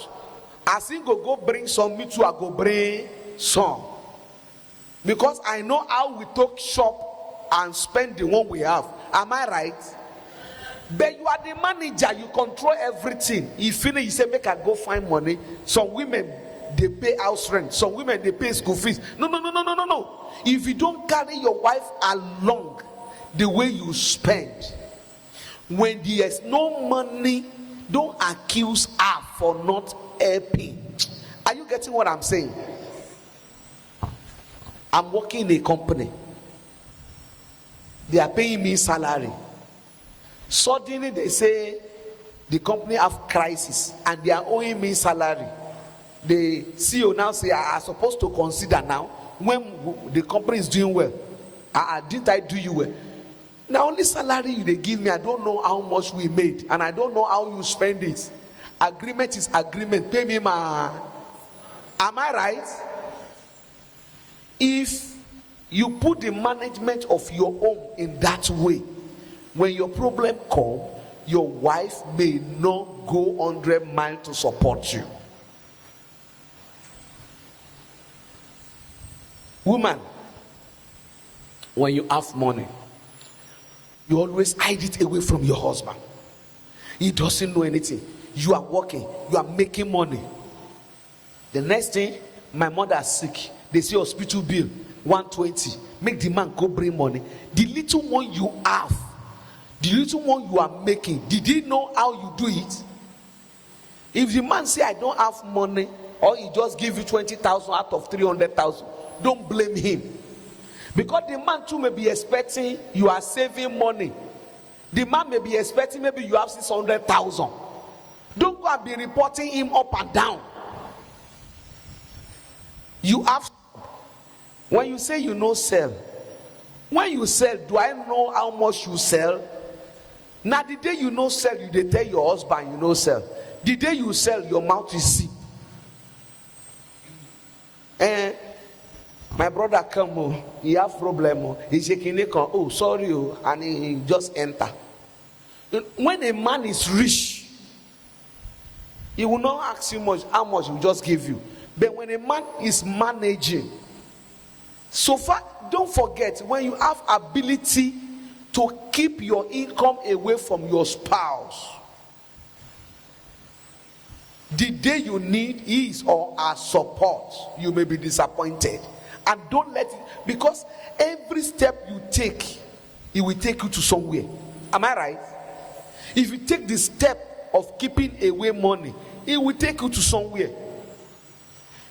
As he go bring some, me too, I go bring some. Because I know how we talk shop and spend the one we have. Am I right? But you are the manager, you control everything. If finish, you say, make I go find money. Some women, they pay house rent. Some women, they pay school fees. No. If you don't carry your wife along, the way you spend. When there's no money, don't accuse her for not helping. Are you getting what I'm saying? I'm working in a company. They are paying me salary. Suddenly they say the company have crisis and they are owing me salary. The CEO now say, I am supposed to consider now when the company is doing well. Didn't I do you well? Now only salary they give me, I don't know how much we made and I don't know how you spend it. Agreement is agreement. Pay me my. Am I right? If you put the management of your home in that way, when your problem comes, your wife may not go 100 miles to support you. Woman, when you have money, you always hide it away from your husband. He doesn't know anything. You are working, you are making money. The next thing, my mother is sick. They say hospital bill 120. Make the man go bring money. The little one you have, the little one you are making, did he know how you do it? If the man say I don't have money, or he just give you 20,000 out of 300,000, don't blame him, because the man too may be expecting you are saving money. The man may be expecting maybe you have 600,000. Don't go and be reporting him up and down. You have, when you say you know sell, when you sell, do I know how much you sell? Now the day you know sell, you dey tell your husband you know sell. The day you sell, your mouth is sick. My brother come, he have problem, he's shaking it, oh sorry, and he just enter. When a man is rich, he will not ask you much, how much he will just give you. But when a man is managing, so far, don't forget, when you have ability to keep your income away from your spouse, the day you need his or her support, you may be disappointed. And don't let it, because every step you take, it will take you to somewhere. Am I right? If you take the step of keeping away money, it will take you to somewhere.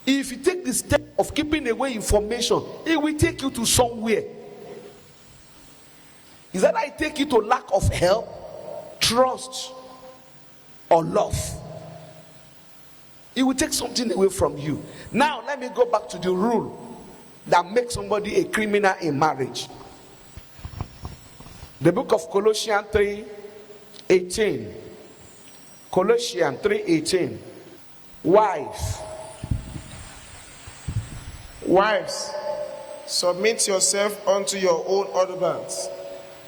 If you take the step of keeping away information, it will take you to somewhere. Is that I take you to lack of help, trust, or love? It will take something away from you. Now let me go back to the rule that makes somebody a criminal in marriage. The book of Colossians 3:18. Colossians 3:18. Wives, submit yourself unto your own husbands,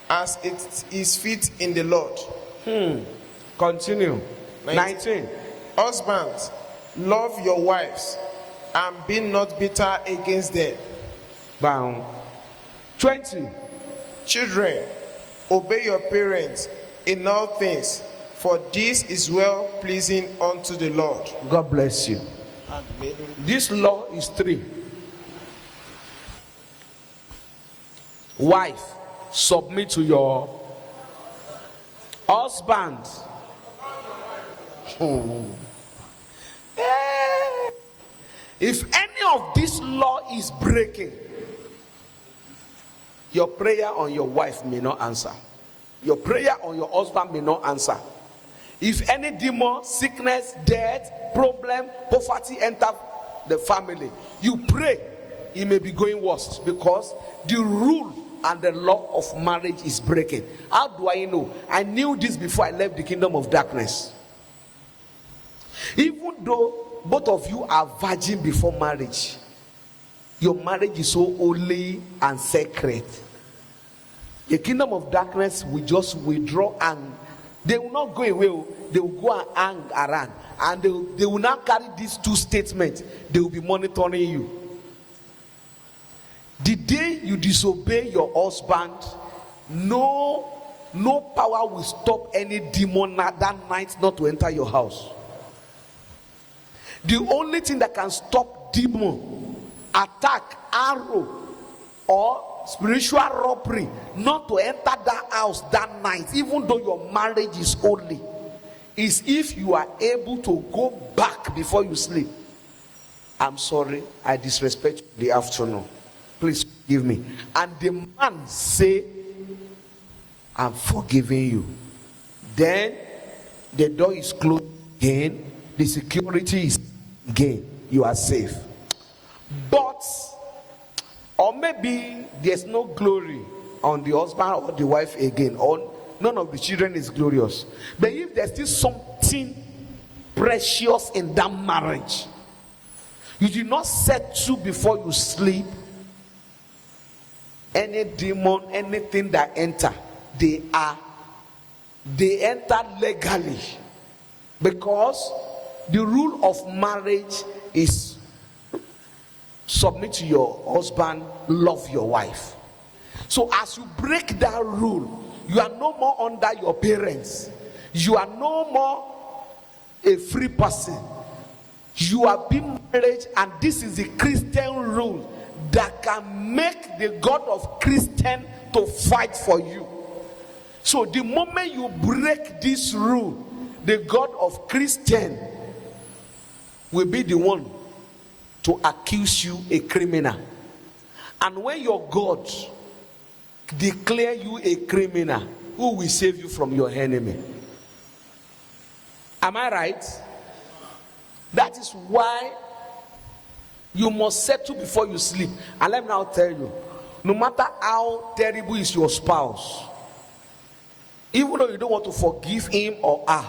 as it is fit in the Lord. Continue. 19. Husbands, love your wives, and be not bitter against them. Bound. 20. Children, obey your parents in all things, for this is well pleasing unto the Lord. God bless you. Amen. This law is 3. Wife, submit to your husband. If any of this law is breaking, your prayer on your wife may not answer. Your prayer on your husband may not answer. If any demon, sickness, death, problem, poverty enter the family, you pray, it may be going worse, because the rule and the law of marriage is breaking. How do I know? I knew this before I left the kingdom of darkness. Even though both of you are virgin before marriage, your marriage is so holy and sacred. The kingdom of darkness will just withdraw, and they will not go away. They will go and hang around, and they will not carry these 2 statements. They will be monitoring you. The day you disobey your husband, no power will stop any demon that night not to enter your house. The only thing that can stop demon, attack, arrow, or spiritual robbery not to enter that house that night, even though your marriage is holy, is if you are able to go back before you sleep. I'm sorry, I disrespect you in the afternoon. Please forgive me. And the man say, I'm forgiving you. Then the door is closed again. The security is again. You are safe. But, or maybe there's no glory on the husband or the wife again, or none of the children is glorious. But if there's still something precious in that marriage, you do not settle before you sleep. Any demon, anything that enter, they enter legally, because the rule of marriage is submit to your husband, love your wife. So as you break that rule, you are no more under your parents. You are no more a free person. You are being married, and this is the Christian rule that can make the God of Christian to fight for you. So the moment you break this rule, the God of Christian will be the one to accuse you a criminal. And when your God declare you a criminal, who will save you from your enemy? Am I right? That is why you must settle before you sleep. And let me now tell you, no matter how terrible is your spouse, even though you don't want to forgive him or her,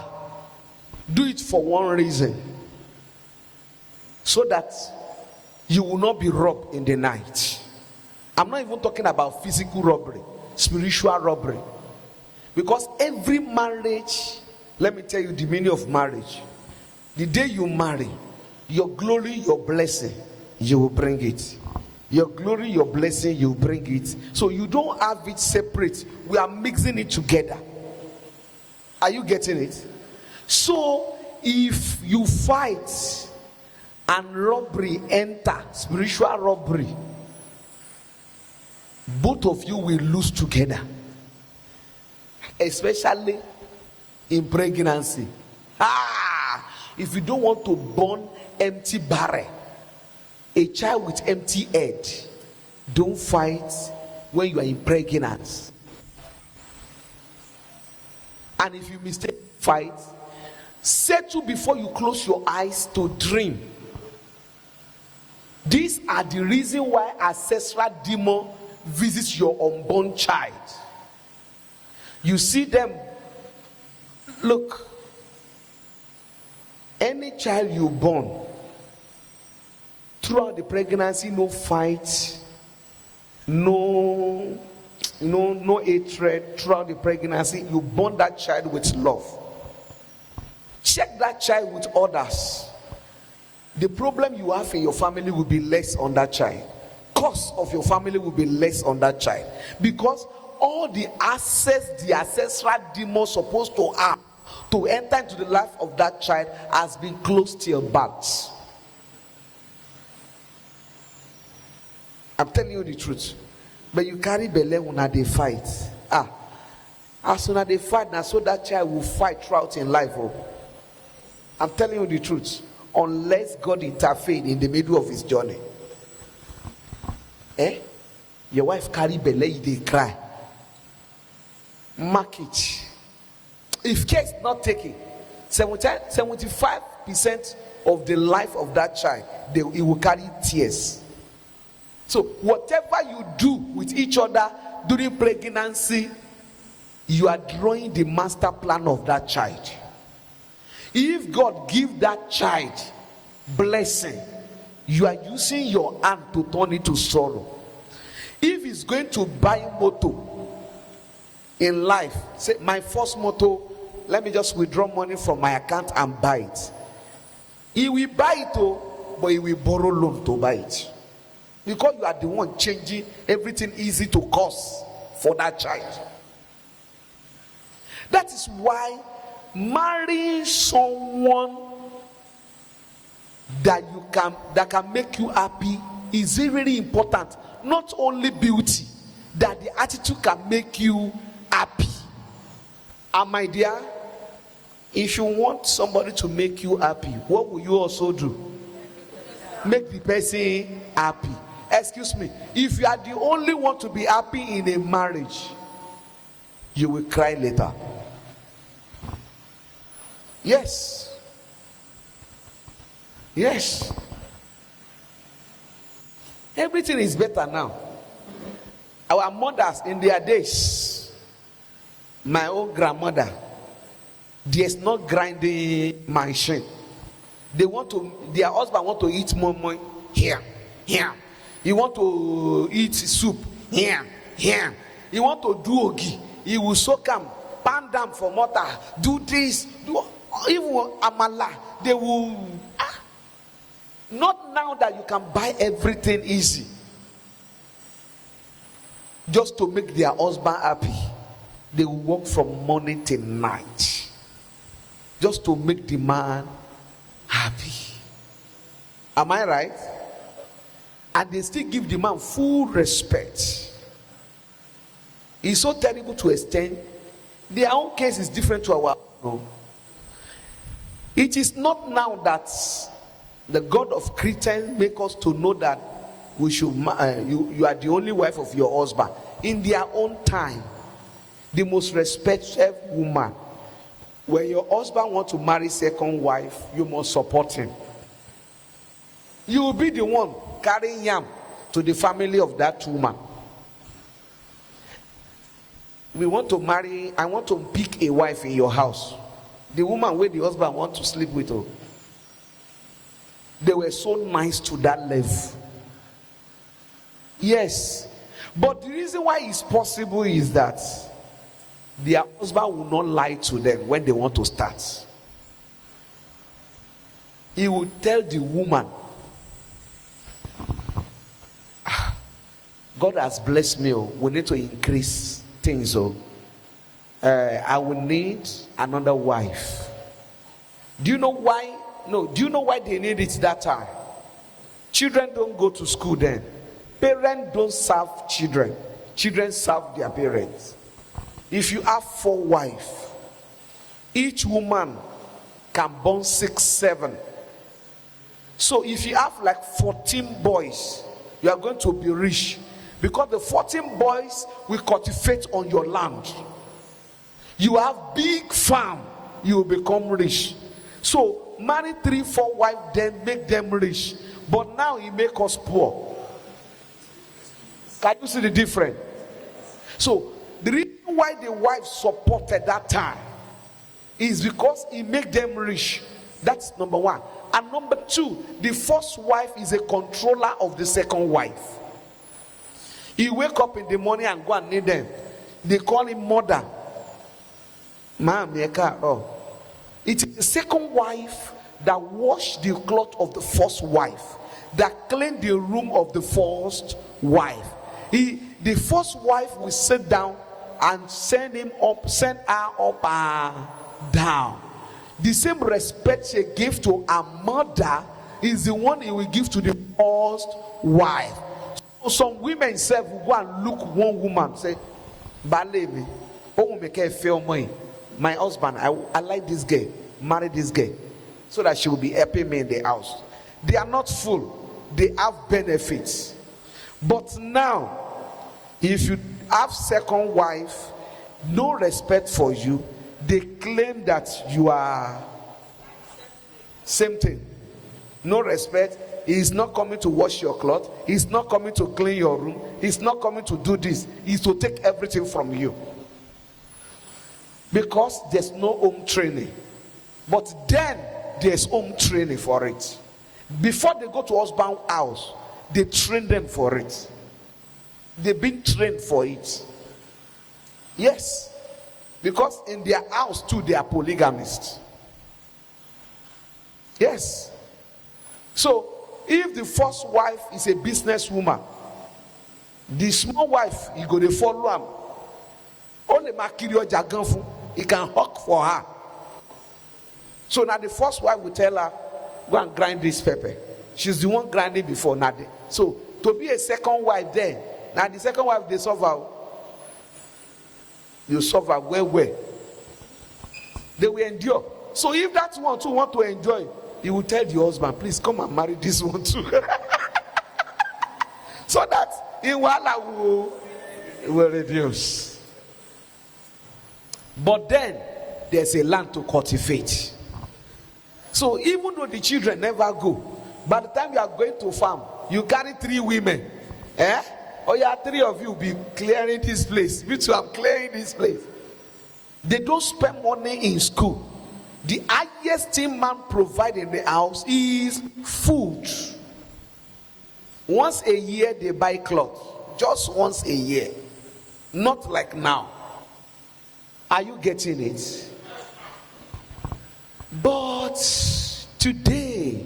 do it for one reason: so that you will not be robbed in the night. I'm not even talking about physical robbery, spiritual robbery. Because every marriage, let me tell you the meaning of marriage. The day you marry, your glory, your blessing, you will bring it. Your glory, your blessing, you will bring it. So you don't have it separate. We are mixing it together. Are you getting it? So if you fight and robbery enter, spiritual robbery, both of you will lose together. Especially in pregnancy. If you don't want to born empty barrel, a child with empty head, don't fight when you are in pregnancy. And if you mistake fight, settle before you close your eyes to dream. These are the reason why ancestral demon visits your unborn child. You see them. Look, any child you born, throughout the pregnancy, no fight, no hatred. Throughout the pregnancy, you born that child with love. Check that child with others. The problem you have in your family will be less on that child. Cost of your family will be less on that child, because all the access the ancestral demon supposed to have to enter into the life of that child has been closed till birth. I'm telling you the truth. But you carry belle when they fight. As soon as they fight, now so that child will fight throughout in life. I'm telling you the truth. Unless God intervene in the middle of his journey. Your wife carry belle, they cry. Mark it. If care is not taken, 75% of the life of that child, it will carry tears. So whatever you do with each other during pregnancy, you are drawing the master plan of that child. If God give that child blessing, you are using your hand to turn it to sorrow. If he's going to buy motor in life, say my first motor, let me just withdraw money from my account and buy it. He will buy it, but he will borrow loan to buy it. Because you are the one changing everything easy to cost for that child. That is why marrying someone that can make you happy is very, very important. Not only beauty, that the attitude can make you happy. And my dear, if you want somebody to make you happy, what will you also do? Make the person happy. Excuse me, if you are the only one to be happy in a marriage, you will cry later. Yes. Yes. Everything is better now. Our mothers in their days, my own grandmother, there's no grinding machine. Their husband want to eat more here. He want to eat soup here. He want to do ogi. He will soak him, pan down for mortar, do this, do even amala. They will not now that you can buy everything easy. Just to make their husband happy, they will work from morning till night. Just to make the man happy. Am I right? And they still give the man full respect. It's so terrible to extend. Their own case is different to our own. It is not now that the God of Christians make us to know that we should you are the only wife of your husband. In their own time, the most respected woman, when your husband wants to marry second wife, you must support him. You will be the one carrying yam to the family of that woman. I want to pick a wife in your house. The woman where the husband wants to sleep with her. They were so nice to that level. Yes. But the reason why it's possible is that their husband will not lie to them when they want to start. He will tell the woman, God has blessed me. We need to increase things. I will need another wife. Do you know why? No, do you know why they need it that time? Children don't go to school then. Parents don't serve children. Children serve their parents. If you have 4 wives, each woman can born 6, 7. So if you have like 14 boys, you are going to be rich. Because the 14 boys will cultivate on your land. You have big farm, you will become rich. So marry 3, 4 wives, then make them rich. But now he make us poor. Can you see the difference? So the reason why the wife supported that time is because he make them rich. That's number 1. And number 2, the first wife is a controller of the second wife. He wake up in the morning and go and need them. They call him mother. It is the second wife that washed the cloth of the first wife, that cleaned the room of the first wife. The first wife will sit down and send her up and down. The same respect she gave to a mother is the one he will give to the first wife. So some women self will go and look one woman, say, "Bale me, my husband, I like this girl, marry this girl, so that she will be helping me in the house." They are not full, they have benefits. But now, if you have second wife, no respect for you, they claim that you are same thing. No respect. He's not coming to wash your cloth. He's not coming to clean your room. He's not coming to do this. He's to take everything from you. Because there's no home training. But then there's home training for it. Before they go to husband's house, they train them for it. They've been trained for it. Yes. Because in their house too, they are polygamists. Yes. So, if the first wife is a businesswoman, the small wife, you go to follow him. Only Makirio Jaganfu, he can hawk for her. So now the first wife will tell her, go and grind this pepper. She's the one grinding before Nade. So to be a second wife there, Now the second wife, they suffer. You suffer well. They will endure. So if that one too want to enjoy, he will tell the husband, please come and marry this one too. So that in Wala will reduce. But then there's a land to cultivate. So even though the children never go, by the time you are going to farm, you carry 3 women. Or you are 3 of you be clearing this place. Me too, I'm clearing this place. They don't spend money in school. The highest thing man provides in the house is food. Once a year they buy clothes. Just once a year. Not like now. Are you getting it? But today,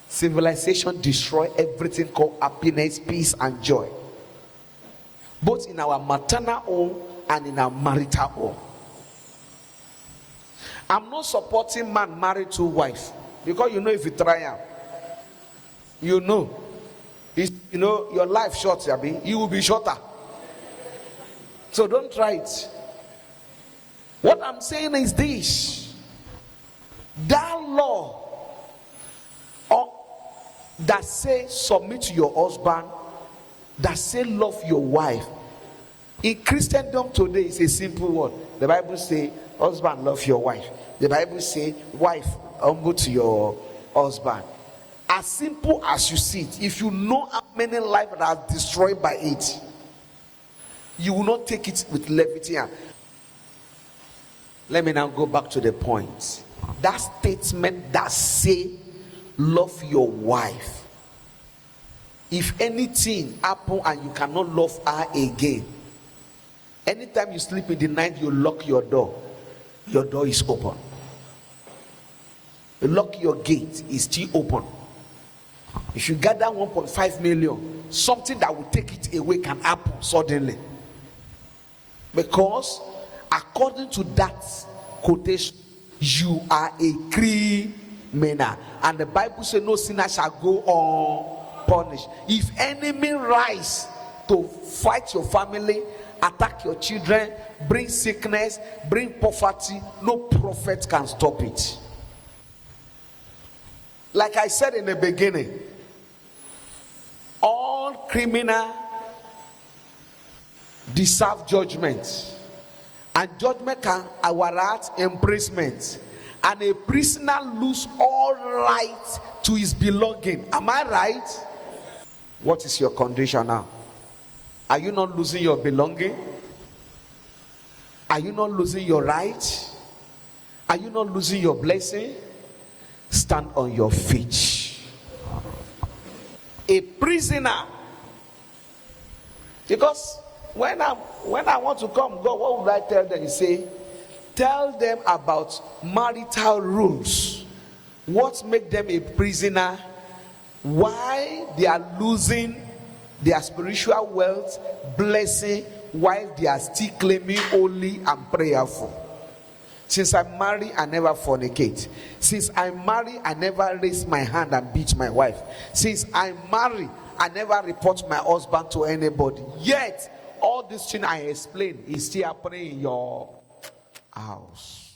civilization destroy everything called happiness, peace, and joy. Both in our maternal home and in our marital home. I'm not supporting man married to wife, because you know if you try out, you know your life short, you will be shorter. So don't try it. What I'm saying is this: that law that say submit to your husband, that say love your wife, in Christendom today is a simple word. The Bible say husband love your wife. The Bible say wife humble to your husband. As simple as you see it, if you know how many lives that are destroyed by it, you will not take it with levity. Let me now go back to the point. That statement that say love your wife, if anything happen and you cannot love her again, anytime you sleep in the night, you lock your door is open. You lock your gate, is still open. If you gather 1.5 million, something that will take it away can happen suddenly. Because according to that quotation, you are a criminal. And the Bible says no sinner shall go unpunished. If enemy rise to fight your family, attack your children, bring sickness, bring poverty, no prophet can stop it. Like I said in the beginning, all criminal deserve judgment, and judgment can award imprisonment, and a prisoner lose all right to his belonging. Am I right? What is your condition now? Are you not losing your belonging? Are you not losing your right? Are you not losing your blessing? Stand on your feet. A prisoner. Because when I want to come, God, what would I tell them? You say, tell them about marital rules. What make them a prisoner? Why they are losing their spiritual wealth, blessing, while they are still claiming holy and prayerful. Since I'm married, I never fornicate. Since I'm married, I never raise my hand and beat my wife. Since I'm married, I never report my husband to anybody. Yet, all this thing I explained is still happening in your house.